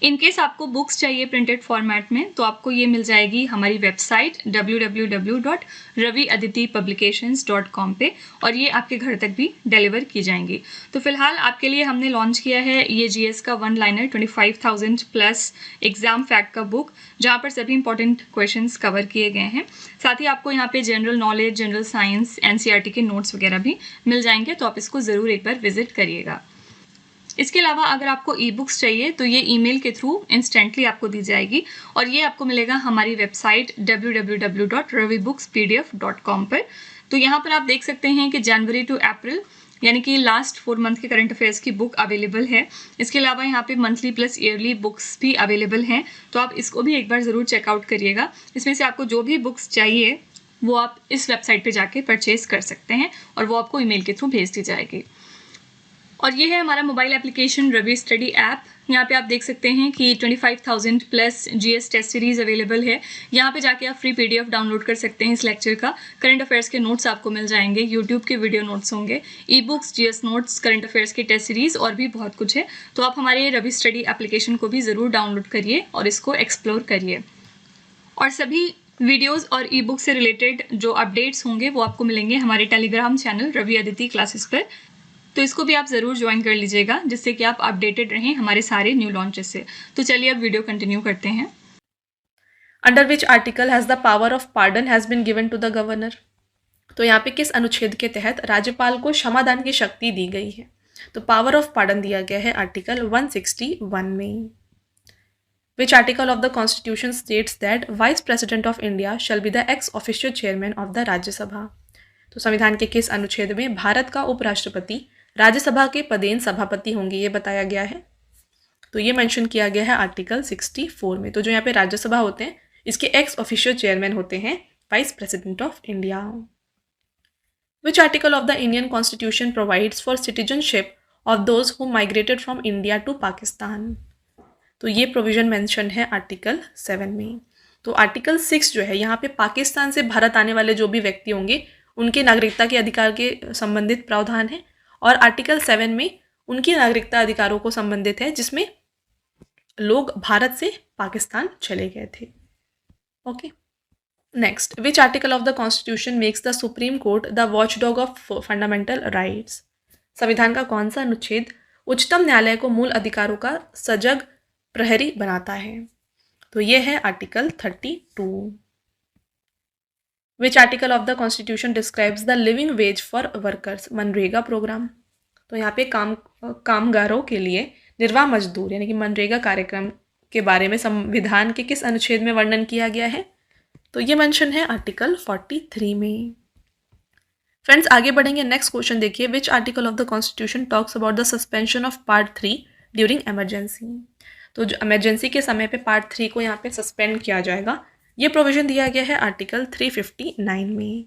इन केस आपको बुक्स चाहिए प्रिंटेड फॉर्मेट में तो आपको ये मिल जाएगी हमारी वेबसाइट www.raviaditipublications.com पे, और ये आपके घर तक भी डिलीवर की जाएंगी। तो फिलहाल आपके लिए हमने लॉन्च किया है ये जीएस का one liner 25,000 plus exam fact का बुक, जहाँ पर सभी इंपॉर्टेंट क्वेश्चंस कवर किए गए हैं। साथ ही आपको यहाँ पे general knowledge, general science, NCERT के नोट्स वगैरह भी मिल जाएंगे, तो आप इसको ज़रूर एक बार विजिट करिएगा। इसके अलावा अगर आपको ई बुक्स चाहिए तो ये ईमेल के थ्रू इंस्टेंटली आपको दी जाएगी, और ये आपको मिलेगा हमारी वेबसाइट www.ravibookspdf.com पर। तो यहाँ पर आप देख सकते हैं कि जनवरी टू अप्रैल यानी कि लास्ट 4 मंथ के करंट अफेयर्स की बुक अवेलेबल है। इसके अलावा यहाँ पे मंथली प्लस ईयरली बुक्स भी अवेलेबल हैं, तो आप इसको भी एक बार ज़रूर चेकआउट करिएगा। इसमें से आपको जो भी बुक्स चाहिए वो आप इस वेबसाइट पर जाके परचेज कर सकते हैं और वो आपको ईमेल के थ्रू भेज दी जाएगी। और ये है हमारा mobile application Ravi study app. यहाँ पे आप देख सकते हैं कि 25,000 plus GS test series available है। यहाँ पे जाके आप फ्री पीडीएफ डाउनलोड कर सकते हैं इस लेक्चर का। करंट अफेयर्स के नोट्स आपको मिल जाएंगे, यूट्यूब के वीडियो नोट्स होंगे, e books, GS notes, current affairs की टेस्ट सीरीज और भी बहुत कुछ है। तो आप हमारे रवि स्टडी एप्लीकेशन को भी ज़रूर डाउनलोड करिए और इसको एक्सप्लोर करिए। और सभी वीडियोज़ और ई बुक से रिलेटेड जो अपडेट्स होंगे वो आपको मिलेंगे हमारे Telegram channel Ravi Aditi classes पर, तो इसको भी आप ज़रूर ज्वाइन कर लीजिएगा जिससे कि आप अपडेटेड रहें हमारे सारे न्यू लॉन्चेस से। तो चलिए अब वीडियो कंटिन्यू करते हैं। Under which article has the power of pardon has been given to the governor? तो यहाँ पे किस अनुच्छेद के तहत राज्यपाल को क्षमादान की शक्ति दी गई है? तो पावर ऑफ पार्डन दिया गया है आर्टिकल 161 में। Which article of the constitution states that vice president of India shall be the x official chairman of the Rajya Sabha? तो संविधान के किस अनुच्छेद में भारत का उपराष्ट्रपति राज्यसभा के पदेन सभापति होंगे ये बताया गया है? तो ये मेंशन किया गया है आर्टिकल 64 में। तो जो यहाँ पे राज्यसभा होते हैं इसके एक्स ऑफिशियल चेयरमैन होते हैं vice president of India. Which article of the Indian constitution provides for citizenship of those who migrated from India to Pakistan? तो ये प्रोविजन मेंशन है आर्टिकल 7 में। तो आर्टिकल 6 जो है यहाँ पे पाकिस्तान से भारत आने वाले जो भी व्यक्ति होंगे उनके नागरिकता के अधिकार के संबंधित प्रावधान है, और आर्टिकल 7 में उनकी नागरिकता अधिकारों को संबंधित है जिसमें लोग भारत से पाकिस्तान चले गए थे। Okay, next, which article of the constitution makes the supreme court the watchdog of fundamental rights? संविधान का कौन सा अनुच्छेद उच्चतम न्यायालय को मूल अधिकारों का सजग प्रहरी बनाता है? तो ये है article 32। Which article of the constitution describes the living wage for workers? MNREGA program. तो यहाँ पे कामगारों के लिए निर्वाह मजदूर यानी कि मनरेगा कार्यक्रम के बारे में संविधान के किस अनुच्छेद में वर्णन किया गया है? तो ये मेंशन है आर्टिकल 43 में। फ्रेंड्स आगे बढ़ेंगे, नेक्स्ट क्वेश्चन देखिए, which article of the constitution talks about the suspension of part 3 during emergency? तो जो इमरजेंसी के समय पे पार्ट 3 को यहाँ पे सस्पेंड किया जाएगा, ये प्रोविजन दिया गया है आर्टिकल 359 में।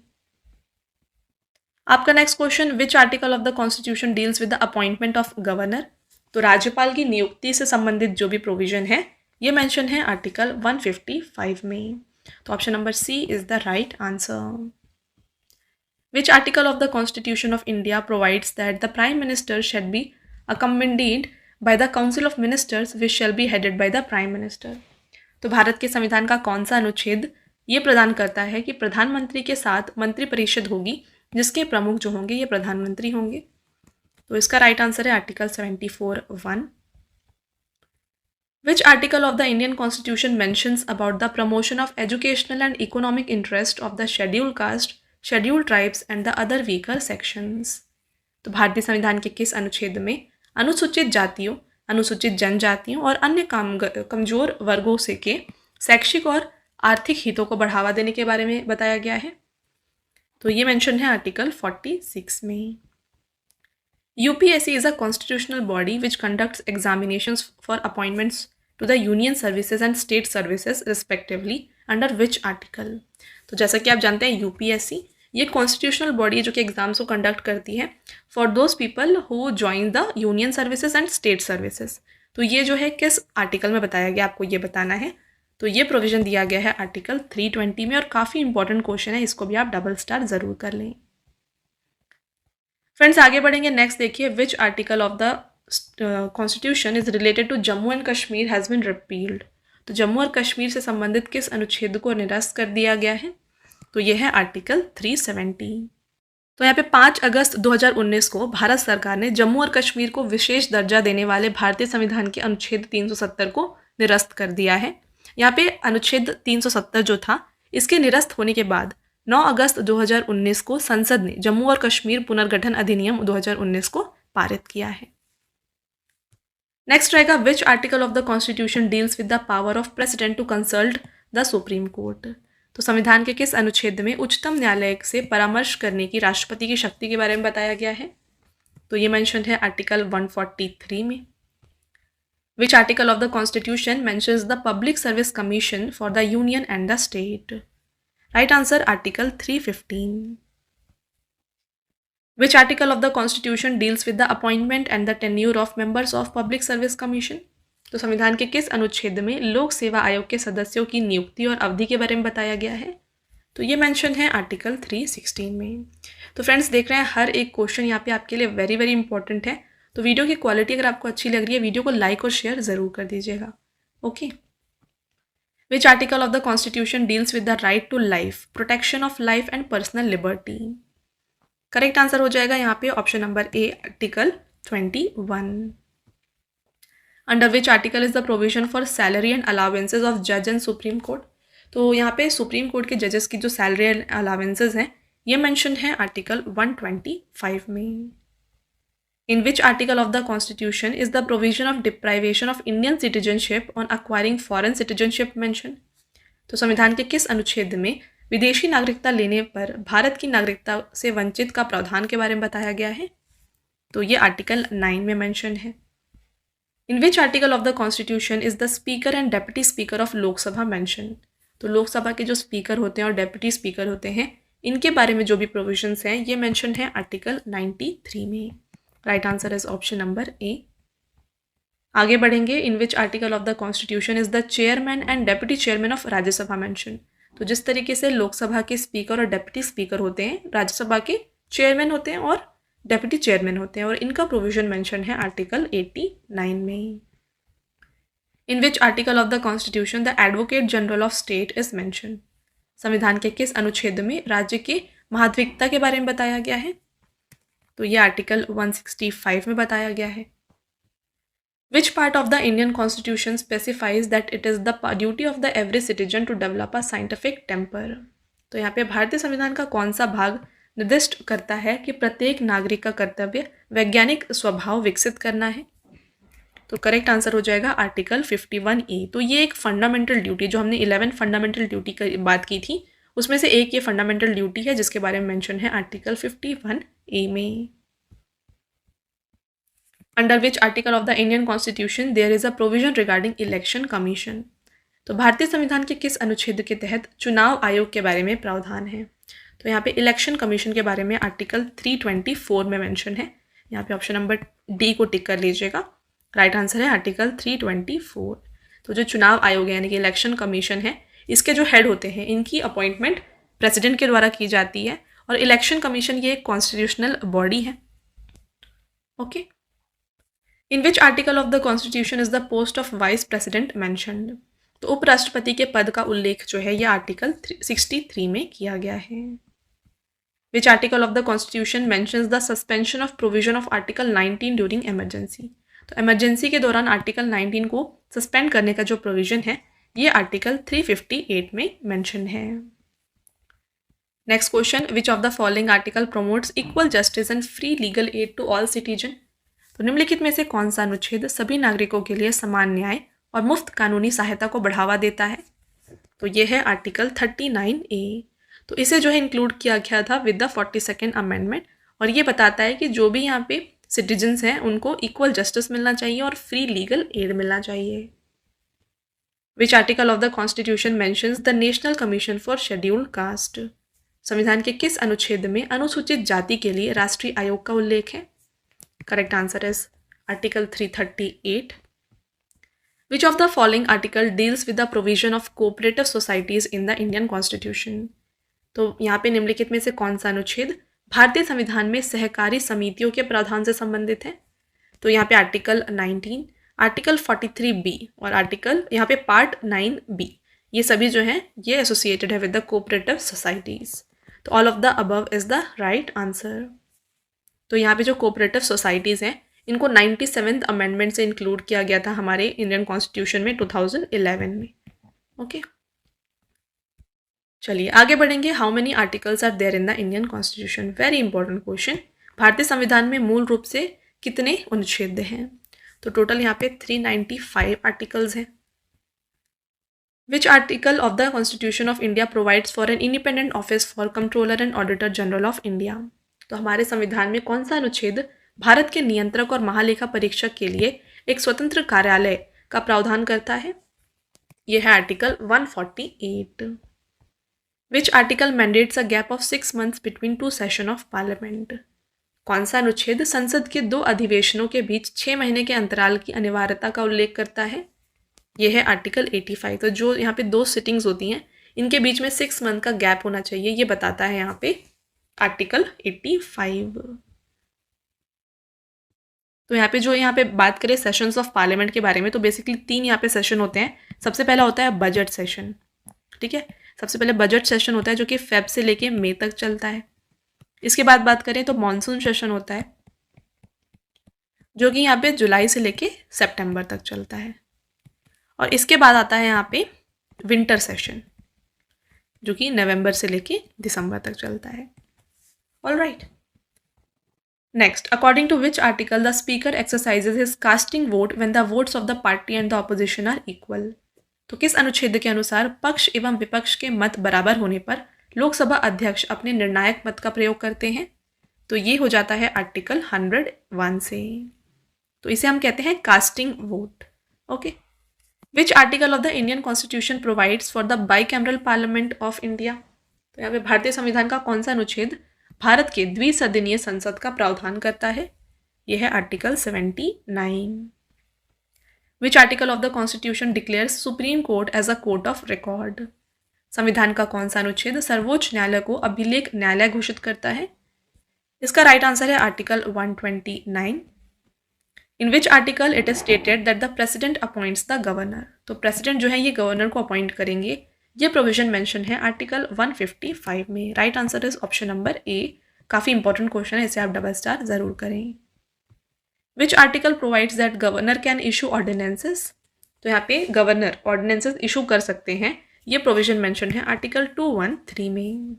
आपका next question, which article of the constitution deals with the appointment of governor? तो राज्यपाल की नियुक्ति से संबंधित जो भी प्रोविजन है ये मेंशन है आर्टिकल 155 में। तो option number C is the right answer. Which article of the constitution of India provides that the prime minister shall be accompanied by the council of ministers which shall be headed by the prime minister? तो भारत के संविधान का कौन सा अनुच्छेद ये प्रदान करता है कि प्रधानमंत्री के साथ मंत्रिपरिषद होगी जिसके प्रमुख जो होंगे ये प्रधानमंत्री होंगे। तो इसका राइट आंसर है article 74(1). Which article of the Indian Constitution mentions about the promotion of educational and economic interest of the scheduled caste, scheduled tribes and the other weaker sections? तो भारतीय संविधान के किस अनुच्छेद में अनुसूचित जातियों, अनुसूचित जनजातियों और अन्य कमजोर वर्गों से के शैक्षिक और आर्थिक हितों को बढ़ावा देने के बारे में बताया गया है? तो ये मेंशन है आर्टिकल 46 में। UPSC is a constitutional body which conducts examinations for appointments to the union services and state services respectively under which article? तो जैसा कि आप जानते हैं UPSC ये कॉन्स्टिट्यूशनल बॉडी है जो कि एग्जाम्स को कंडक्ट करती है for those people who join the union services and state services. तो ये जो है किस आर्टिकल में बताया गया आपको ये बताना है। तो ये प्रोविजन दिया गया है आर्टिकल 320 में और काफ़ी इंपॉर्टेंट क्वेश्चन है, इसको भी आप डबल स्टार ज़रूर कर लें। फ्रेंड्स आगे बढ़ेंगे, नेक्स्ट देखिए which article of the constitution is related to Jammu and Kashmir has been repealed. तो जम्मू और कश्मीर से संबंधित किस अनुच्छेद को निरस्त कर दिया गया है? तो यह है आर्टिकल 370। तो यहाँ पे 5 अगस्त 2019 को भारत सरकार ने जम्मू और कश्मीर को विशेष दर्जा देने वाले भारतीय संविधान के अनुच्छेद 370 को निरस्त कर दिया है। यहाँ पे अनुच्छेद 370 जो था इसके निरस्त होने के बाद 9 अगस्त 2019 को संसद ने जम्मू और कश्मीर पुनर्गठन अधिनियम 2019 को पारित किया है। नेक्स्ट रहेगा which article of the constitution deals with the power of president to consult the supreme court. तो संविधान के किस अनुच्छेद में उच्चतम न्यायालय से परामर्श करने की राष्ट्रपति की शक्ति के बारे में बताया गया है? तो ये मेंशन है आर्टिकल 143 में। Which article of the constitution mentions the public service commission for the union and the state? Right answer article 315। Which article of the constitution deals with the appointment and the tenure of members of public service commission? तो संविधान के किस अनुच्छेद में लोक सेवा आयोग के सदस्यों की नियुक्ति और अवधि के बारे में बताया गया है? तो ये मेंशन है आर्टिकल 316 में। तो फ्रेंड्स देख रहे हैं हर एक क्वेश्चन यहाँ पे आपके लिए वेरी वेरी इंपॉर्टेंट है। तो वीडियो की क्वालिटी अगर आपको अच्छी लग रही है वीडियो को लाइक और शेयर ज़रूर कर दीजिएगा। Okay. Which article of the constitution deals with the right to life, protection of life and personal liberty? Correct answer हो जाएगा यहाँ पे option number A article 21। Under which article is the provision for salary and allowances of जज and supreme court? तो यहाँ पे supreme court के जजेस की जो सैलरी एंड अलाउंसेज हैं ये मेंशन है आर्टिकल 125 में। In which article of the constitution is the provision of deprivation of Indian citizenship on acquiring foreign citizenship mention? तो संविधान के किस अनुच्छेद में विदेशी नागरिकता लेने पर भारत की नागरिकता से वंचित का प्रावधान के बारे में बताया गया है? तो ये आर्टिकल 9 में मेंशन है। In which article of the constitution is the speaker and deputy speaker of Lok Sabha mention? तो लोकसभा के जो स्पीकर होते हैं और डेप्यूटी स्पीकर होते हैं इनके बारे में जो भी प्रोविजंस हैं ये मेंशन है आर्टिकल 93 में। Right answer is option number A. आगे बढ़ेंगे, in which article of the constitution is the chairman and deputy chairman of Rajya Sabha mention? तो जिस तरीके से लोकसभा के स्पीकर और डेप्यूटी स्पीकर होते हैं राज्यसभा के चेयरमैन होते हैं और डेप्यूटी चेयरमैन होते हैं और इनका प्रोविजन मेंशन है आर्टिकल 89 में। In which article of the constitution the advocate general of state is mention? संविधान के किस अनुच्छेद में राज्य के महाधिवक्ता के बारे में बताया गया है? तो ये आर्टिकल 165 में बताया गया है। Which part of the Indian constitution specifies that it is the duty of the every citizen to develop a scientific temper? तो यहाँ पे भारतीय संविधान का कौन सा भाग निर्दिष्ट करता है कि प्रत्येक नागरिक का कर्तव्य वैज्ञानिक स्वभाव विकसित करना है? तो करेक्ट आंसर हो जाएगा आर्टिकल 51A। तो ये एक फंडामेंटल ड्यूटी जो हमने 11 फंडामेंटल ड्यूटी की बात की थी उसमें से एक ये फंडामेंटल ड्यूटी है जिसके बारे में मेंशन है आर्टिकल 51A में। Under which article of the Indian constitution there is a provision regarding election commission? तो भारतीय संविधान के किस अनुच्छेद के तहत चुनाव आयोग के बारे में प्रावधान है? तो यहाँ पे इलेक्शन कमीशन के बारे में आर्टिकल 324 में मेंशन है। यहाँ पे ऑप्शन नंबर डी को टिक कर लीजिएगा। राइट आंसर है आर्टिकल 324। तो जो चुनाव आयोग है यानी कि इलेक्शन कमीशन है इसके जो हेड होते हैं इनकी अपॉइंटमेंट प्रेसिडेंट के द्वारा की जाती है और इलेक्शन कमीशन ये एक कॉन्स्टिट्यूशनल बॉडी है। Okay. In which article of the constitution is the post of vice president mentioned? तो उपराष्ट्रपति के पद का उल्लेख जो है यह आर्टिकल 63 में किया गया है। Which article of the constitution mentions the suspension of provision of article 19 during emergency. तो इमरजेंसी के दौरान आर्टिकल 19 को सस्पेंड करने का जो प्रोविजन है ये आर्टिकल 358 में मेंशन है। Next question, which of the following article promotes equal justice and free legal aid to all citizen. तो निम्नलिखित में से कौन सा अनुच्छेद सभी नागरिकों के लिए समान न्याय और मुफ्त कानूनी सहायता को बढ़ावा देता है। तो ये है आर्टिकल 39A। तो इसे जो है इंक्लूड किया गया था विद द 42nd अमेंडमेंट, और ये बताता है कि जो भी यहाँ पे सिटीजन्स हैं उनको इक्वल जस्टिस मिलना चाहिए और फ्री लीगल एड मिलना चाहिए। विच article of the constitution mentions the national commission for scheduled caste. संविधान के किस अनुच्छेद में अनुसूचित जाति के लिए राष्ट्रीय आयोग का उल्लेख है। Correct answer is article 338। Which of the following article deals with the provision of cooperative societies in the Indian constitution. तो यहाँ पे निम्नलिखित में से कौन सा अनुच्छेद भारतीय संविधान में सहकारी समितियों के प्रावधान से संबंधित है। तो यहाँ पे आर्टिकल 19, आर्टिकल 43B और आर्टिकल यहाँ पे पार्ट 9B, ये सभी जो हैं ये एसोसिएटेड है विद द कोऑपरेटिव सोसाइटीज। तो all of the above is the right answer. तो यहाँ पे जो कोऑपरेटिव सोसाइटीज़ हैं इनको 97th अमेंडमेंट से इंक्लूड किया गया था हमारे इंडियन कॉन्स्टिट्यूशन में 2011 में। ओके, चलिए आगे बढ़ेंगे। How many articles are there in the Indian constitution. Very important question. भारतीय संविधान में मूल रूप से कितने अनुच्छेद हैं। तो टोटल यहाँ पे 395 आर्टिकल्स हैं। विच article of the constitution of India provides for an independent office for controller and auditor general of India. तो हमारे संविधान में कौन सा अनुच्छेद भारत के नियंत्रक और महालेखा परीक्षक के लिए एक स्वतंत्र कार्यालय का प्रावधान करता है। यह है article 148। Which article mandates a gap of 6 months between 2 session of parliament. कौन सा अनुच्छेद संसद के 2 अधिवेशनों के बीच 6 महीने के अंतराल की अनिवार्यता का उल्लेख करता है। यह है आर्टिकल 85। तो जो यहाँ पे 2 सिटिंग्स होती हैं इनके बीच में 6 month का गैप होना चाहिए, ये बताता है यहाँ पे आर्टिकल 85। तो यहाँ पे जो यहाँ पे बात करें सेशंस ऑफ पार्लियामेंट के बारे में, तो बेसिकली 3 यहाँ पे सेशन होते हैं। सबसे पहला होता है बजट सेशन, ठीक है। सबसे पहले बजट सेशन होता है जो कि फेब से लेके मई तक चलता है। इसके बाद बात करें तो मॉनसून सेशन होता है जो कि यहाँ पे जुलाई से लेके सितंबर तक चलता है। और इसके बाद आता है यहाँ पे विंटर सेशन जो कि नवंबर से लेके दिसंबर तक चलता है। All right, next, according to which article the speaker exercises his casting vote when the votes of the party and the opposition are equal. तो किस अनुच्छेद के अनुसार पक्ष एवं विपक्ष के मत बराबर होने पर लोकसभा अध्यक्ष अपने निर्णायक मत का प्रयोग करते हैं। तो ये हो जाता है आर्टिकल 101 से। तो इसे हम कहते हैं casting vote. Okay, which article of the Indian constitution provides for the bicameral parliament of India. तो यहाँ पे भारतीय संविधान का कौन सा अनुच्छेद भारत के द्विसदनीय संसद का प्रावधान करता है। यह है article 79। Which article of the constitution declares supreme court as a court of record. संविधान का कौन सा अनुच्छेद सर्वोच्च न्यायालय को अभिलेख न्यायालय घोषित करता है। इसका राइट आंसर है article 129। In which article it is stated that the president appoints the governor. तो प्रेसिडेंट जो है ये गवर्नर को अपॉइंट करेंगे, ये प्रोविजन मेंशन है आर्टिकल 155 में। Right answer is option number ए। काफ़ी इंपॉर्टेंट क्वेश्चन है, इसे आप डबल स्टार जरूर करें। Which article provides that governor can issue ordinances. तो यहाँ पे गवर्नर ऑर्डिनेंसेस इशू कर सकते हैं, ये प्रोविजन मेंशन है आर्टिकल 213 में।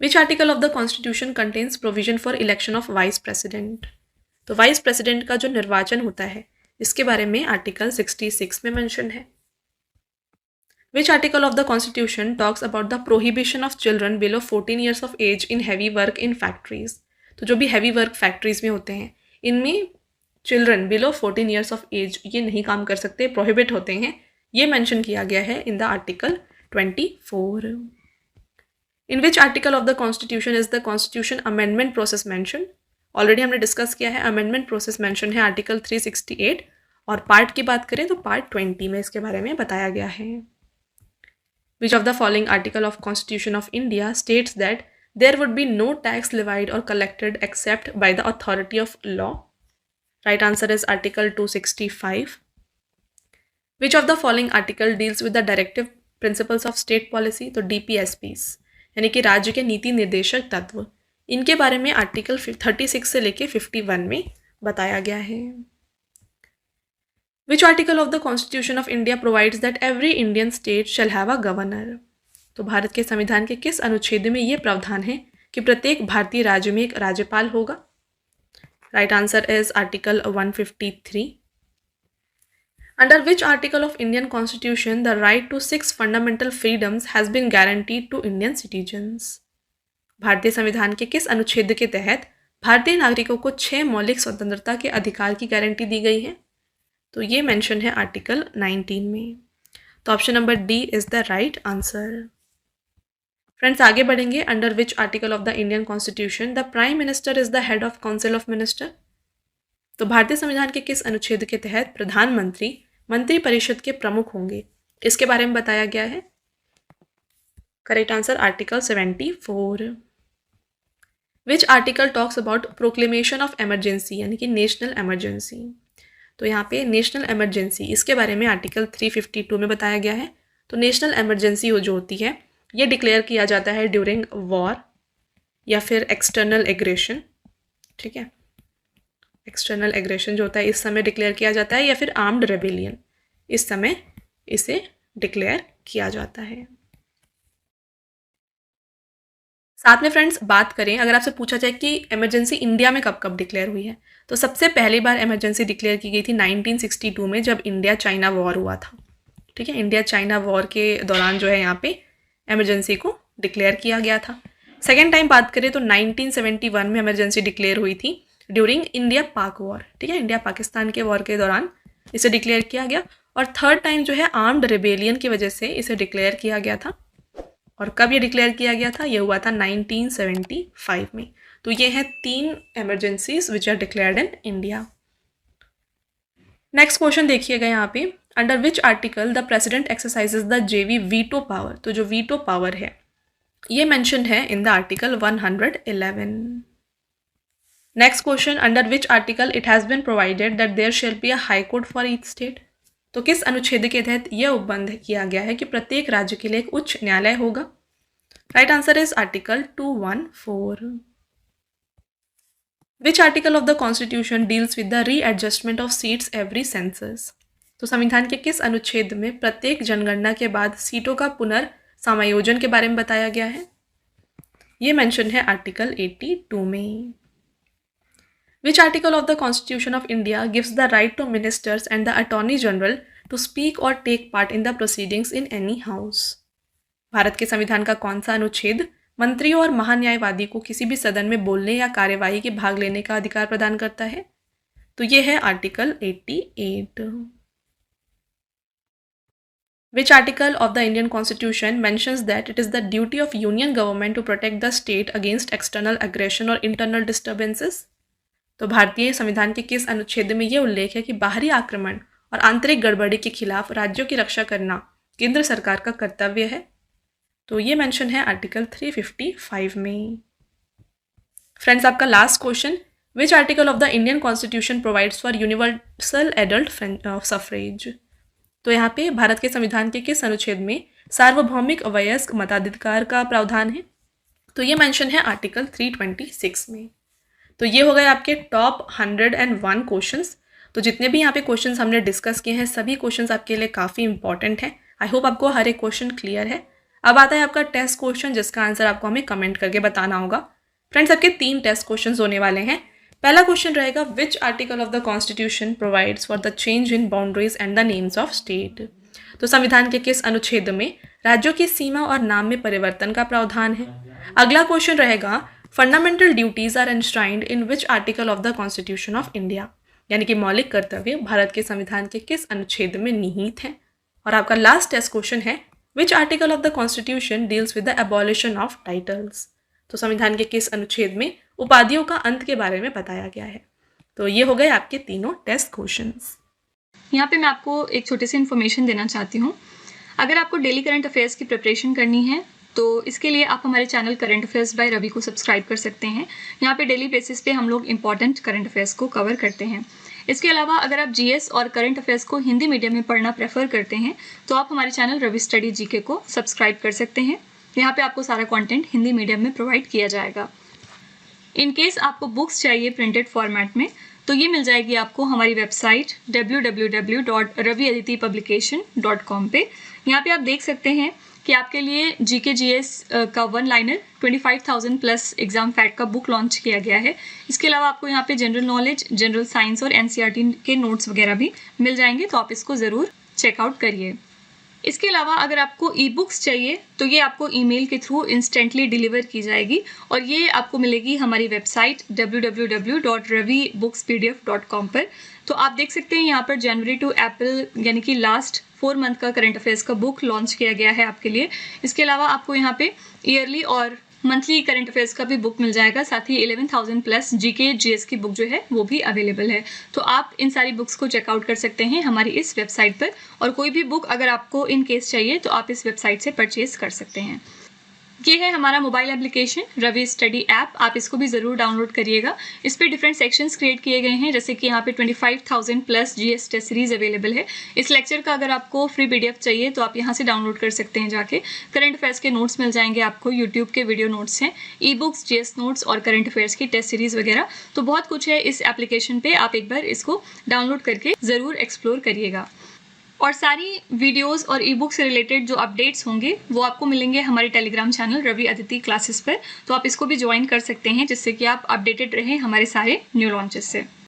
Which article of the constitution contains provision for election of vice president. तो वाइस प्रेसिडेंट का जो निर्वाचन होता है इसके बारे में आर्टिकल 66 में मेंशन है। Which article of the constitution talks about the prohibition of children below 14 years of age in heavy work in factories. तो जो भी हैवी वर्क फैक्ट्रीज में होते हैं इनमें children below 14 years of age ये नहीं काम कर सकते, प्रोहिबिट होते हैं, ये मेंशन किया गया है in the article 24। In which article of the constitution is the constitution amendment process mention. Already हमने डिस्कस किया है, अमेंडमेंट प्रोसेस मेंशन है आर्टिकल 368, और पार्ट की बात करें तो पार्ट 20 में इसके बारे में बताया गया है। Which of the following article of constitution of India states that there would be no tax levied or collected except by the authority of law। Right answer is article 265। Which of the following article deals with the directive principles of state policy. तो DPSPs यानी कि राज्य के नीति निर्देशक तत्व, इनके बारे में आर्टिकल 36 से लेके 51 में बताया गया है। Which article of the Constitution of India provides that every Indian state shall have a governor? तो भारत के संविधान के किस अनुच्छेद में ये प्रावधान है कि प्रत्येक भारतीय राज्य में एक राज्यपाल होगा? Right answer is article 153. Under which article of Indian Constitution the right to 6 fundamental freedoms has been guaranteed to Indian citizens? भारतीय संविधान के किस अनुच्छेद के तहत भारतीय नागरिकों को 6 मौलिक स्वतंत्रता के अधिकार की गारंटी दी गई है? तो ये मेंशन है आर्टिकल 19 में। तो option number D is the right answer. Friends आगे बढ़ेंगे। Under which article of the Indian constitution the prime minister is the head of council of minister? तो भारतीय संविधान के किस अनुच्छेद के तहत प्रधानमंत्री मंत्री परिषद के प्रमुख होंगे? इसके बारे में बताया गया है। Correct answer article 74। Which article talks about proclamation of emergency यानी कि नेशनल इमरजेंसी? तो यहाँ पे नेशनल इमरजेंसी इसके बारे में आर्टिकल 352 में बताया गया है। तो नेशनल इमरजेंसी जो होती है ये डिक्लेयर किया जाता है ड्यूरिंग वॉर या फिर एक्सटर्नल एग्रेशन, ठीक है, एक्सटर्नल एग्रेशन जो होता है इस समय डिक्लेयर किया जाता है, या फिर आर्म्ड रेबेलियन इस समय इसे डिक्लेयर किया जाता है। साथ में फ्रेंड्स बात करें, अगर आपसे पूछा जाए कि इमरजेंसी इंडिया में कब कब डिक्लेयर हुई है, तो सबसे पहली बार इमरजेंसी डिक्लेयर की गई थी 1962 में जब इंडिया चाइना वॉर हुआ था, ठीक है। इंडिया चाइना वॉर के दौरान जो है यहाँ पे इमरजेंसी को डिक्लेयर किया गया था। सेकेंड टाइम बात करें तो 1971 में इमरजेंसी डिक्लेयर हुई थी ड्यूरिंग इंडिया पाक वॉर, ठीक है, इंडिया पाकिस्तान के वॉर के दौरान इसे डिक्लेयर किया गया। और थर्ड टाइम जो है आर्म्ड रेबेलियन की वजह से इसे डिक्लेयर किया गया था। और कब ये डिक्लेयर किया गया था? ये हुआ था 1975 में। तो ये हैं 3 emergencies which are declared in India. Next question देखिएगा यहाँ पे, under which article the president exercises the जेवी वीटो पावर? तो जो वीटो पावर है ये मेंशन है in the article 111। Next question, under which article it has been provided that there shall be a high court for each state? तो किस अनुच्छेद के तहत यह उपबंध किया गया है कि प्रत्येक राज्य के लिए एक उच्च न्यायालय होगा? Right answer is article 214। Which article of the constitution deals with the readjustment of seats every census? तो संविधान के किस अनुच्छेद में प्रत्येक जनगणना के बाद सीटों का पुनर्समायोजन के बारे में बताया गया है? ये मेंशन है आर्टिकल 82 में। Which article of the Constitution of India gives the right to ministers and the Attorney General to speak or take part in the proceedings in any house? Bharat के संविधान का कौन सा अनुच्छेद मंत्रियों और महान्यायवादी को किसी भी सदन में बोलने या कार्यवाही के भाग लेने का अधिकार प्रदान करता है? तो ये है article 88। Which article of the Indian Constitution mentions that it is the duty of Union government to protect the state against external aggression or internal disturbances? तो भारतीय संविधान के किस अनुच्छेद में यह उल्लेख है कि बाहरी आक्रमण और आंतरिक गड़बड़ी के खिलाफ राज्यों की रक्षा करना केंद्र सरकार का कर्तव्य है? तो ये मेंशन है आर्टिकल 355 में। फ्रेंड्स आपका last question, which article of the Indian constitution provides for universal adult suffrage? तो यहाँ पे भारत के संविधान के किस अनुच्छेद में सार्वभौमिक वयस्क मताधिकार का प्रावधान है? तो ये मेंशन है आर्टिकल 326 में। तो ये हो गए आपके टॉप 101 क्वेश्चंस। तो जितने भी यहाँ पे क्वेश्चंस हमने डिस्कस किए हैं सभी क्वेश्चंस आपके लिए काफ़ी इंपॉर्टेंट हैं। आई होप आपको हर एक क्वेश्चन क्लियर है। अब आता है आपका टेस्ट क्वेश्चन जिसका आंसर आपको हमें कमेंट करके बताना होगा। फ्रेंड्स आपके 3 टेस्ट क्वेश्चन होने वाले हैं। पहला क्वेश्चन रहेगा, which article of the constitution provides for the change in boundaries and the names of state? तो संविधान के किस अनुच्छेद में राज्यों की सीमा और नाम में परिवर्तन का प्रावधान है? अगला क्वेश्चन रहेगा, fundamental duties are enshrined in which article of the constitution of India? यानी कि मौलिक कर्तव्य भारत के संविधान के किस अनुच्छेद में निहित हैं? और आपका लास्ट टेस्ट क्वेश्चन है, which article of the constitution deals with the abolition of titles? तो संविधान के किस अनुच्छेद में उपाधियों का अंत के बारे में बताया गया है? तो ये हो गए आपके तीनों टेस्ट क्वेश्चंस। यहाँ पे मैं आपको एक छोटी सी इन्फॉर्मेशन देना चाहती हूँ। अगर आपको डेली करंट अफेयर्स की प्रिपरेशन करनी है तो इसके लिए आप हमारे channel current affairs by Ravi को सब्सक्राइब कर सकते हैं। यहाँ पे डेली बेसिस पे हम लोग इंपॉर्टेंट करंट अफेयर्स को कवर करते हैं। इसके अलावा अगर आप जीएस और करंट अफेयर्स को हिंदी मीडियम में पढ़ना प्रेफर करते हैं तो आप हमारे चैनल रवि स्टडी जीके को सब्सक्राइब कर सकते हैं। यहाँ पे आपको सारा कंटेंट हिंदी मीडियम में प्रोवाइड किया जाएगा। इन केस आपको बुक्स चाहिए प्रिंटेड फॉर्मेट में तो ये मिल जाएगी आपको हमारी वेबसाइट www.raviaditipublication.com पे। यहाँ पे आप देख सकते हैं कि आपके लिए जीके जीएस का 1 लाइनर 25,000 प्लस एग्जाम फैक्ट का बुक लॉन्च किया गया है। इसके अलावा आपको यहाँ पे जनरल नॉलेज, जनरल साइंस और एनसीईआरटी के नोट्स वगैरह भी मिल जाएंगे, तो आप इसको ज़रूर चेकआउट करिए। इसके अलावा अगर आपको ई बुक्स चाहिए तो ये आपको ईमेल के थ्रू इंस्टेंटली डिलीवर की जाएगी और ये आपको मिलेगी हमारी वेबसाइट www.ravibookspdf.com पर। तो आप देख सकते हैं यहाँ पर जनवरी टू अप्रैल यानी कि लास्ट 4 मंथ का करंट अफेयर्स का बुक लॉन्च किया गया है आपके लिए। इसके अलावा आपको यहाँ पे ईयरली और मंथली करंट अफेयर्स का भी बुक मिल जाएगा, साथ ही 11,000 प्लस जीके जीएस की बुक जो है वो भी अवेलेबल है। तो आप इन सारी बुक्स को चेकआउट कर सकते हैं हमारी इस वेबसाइट पर, और कोई भी बुक अगर आपको इन केस चाहिए तो आप इस वेबसाइट से परचेज कर सकते हैं। ये है हमारा mobile application Ravi study app, आप इसको भी ज़रूर डाउनलोड करिएगा। इस पे डिफरेंट सेक्शंस क्रिएट किए गए हैं, जैसे कि यहाँ पे 25,000 plus GS test series available है। इस लेक्चर का अगर आपको फ्री पीडीएफ चाहिए तो आप यहाँ से डाउनलोड कर सकते हैं जाके। करंट अफेयर्स के नोट्स मिल जाएंगे आपको, यूट्यूब के वीडियो नोट्स हैं, ई बुक्स, जीएस नोट्स और करंट अफेयर्स की टेस्ट सीरीज वगैरह। तो बहुत कुछ है इस एप्लीकेशन पे, आप एक बार इसको डाउनलोड करके ज़रूर एक्सप्लोर करिएगा। और सारी वीडियोस और ई बुक से रिलेटेड जो अपडेट्स होंगे वो आपको मिलेंगे हमारे Telegram channel Ravi Aditi classes पर, तो आप इसको भी ज्वाइन कर सकते हैं जिससे कि आप अपडेटेड रहें हमारे सारे न्यू लॉन्चेस से।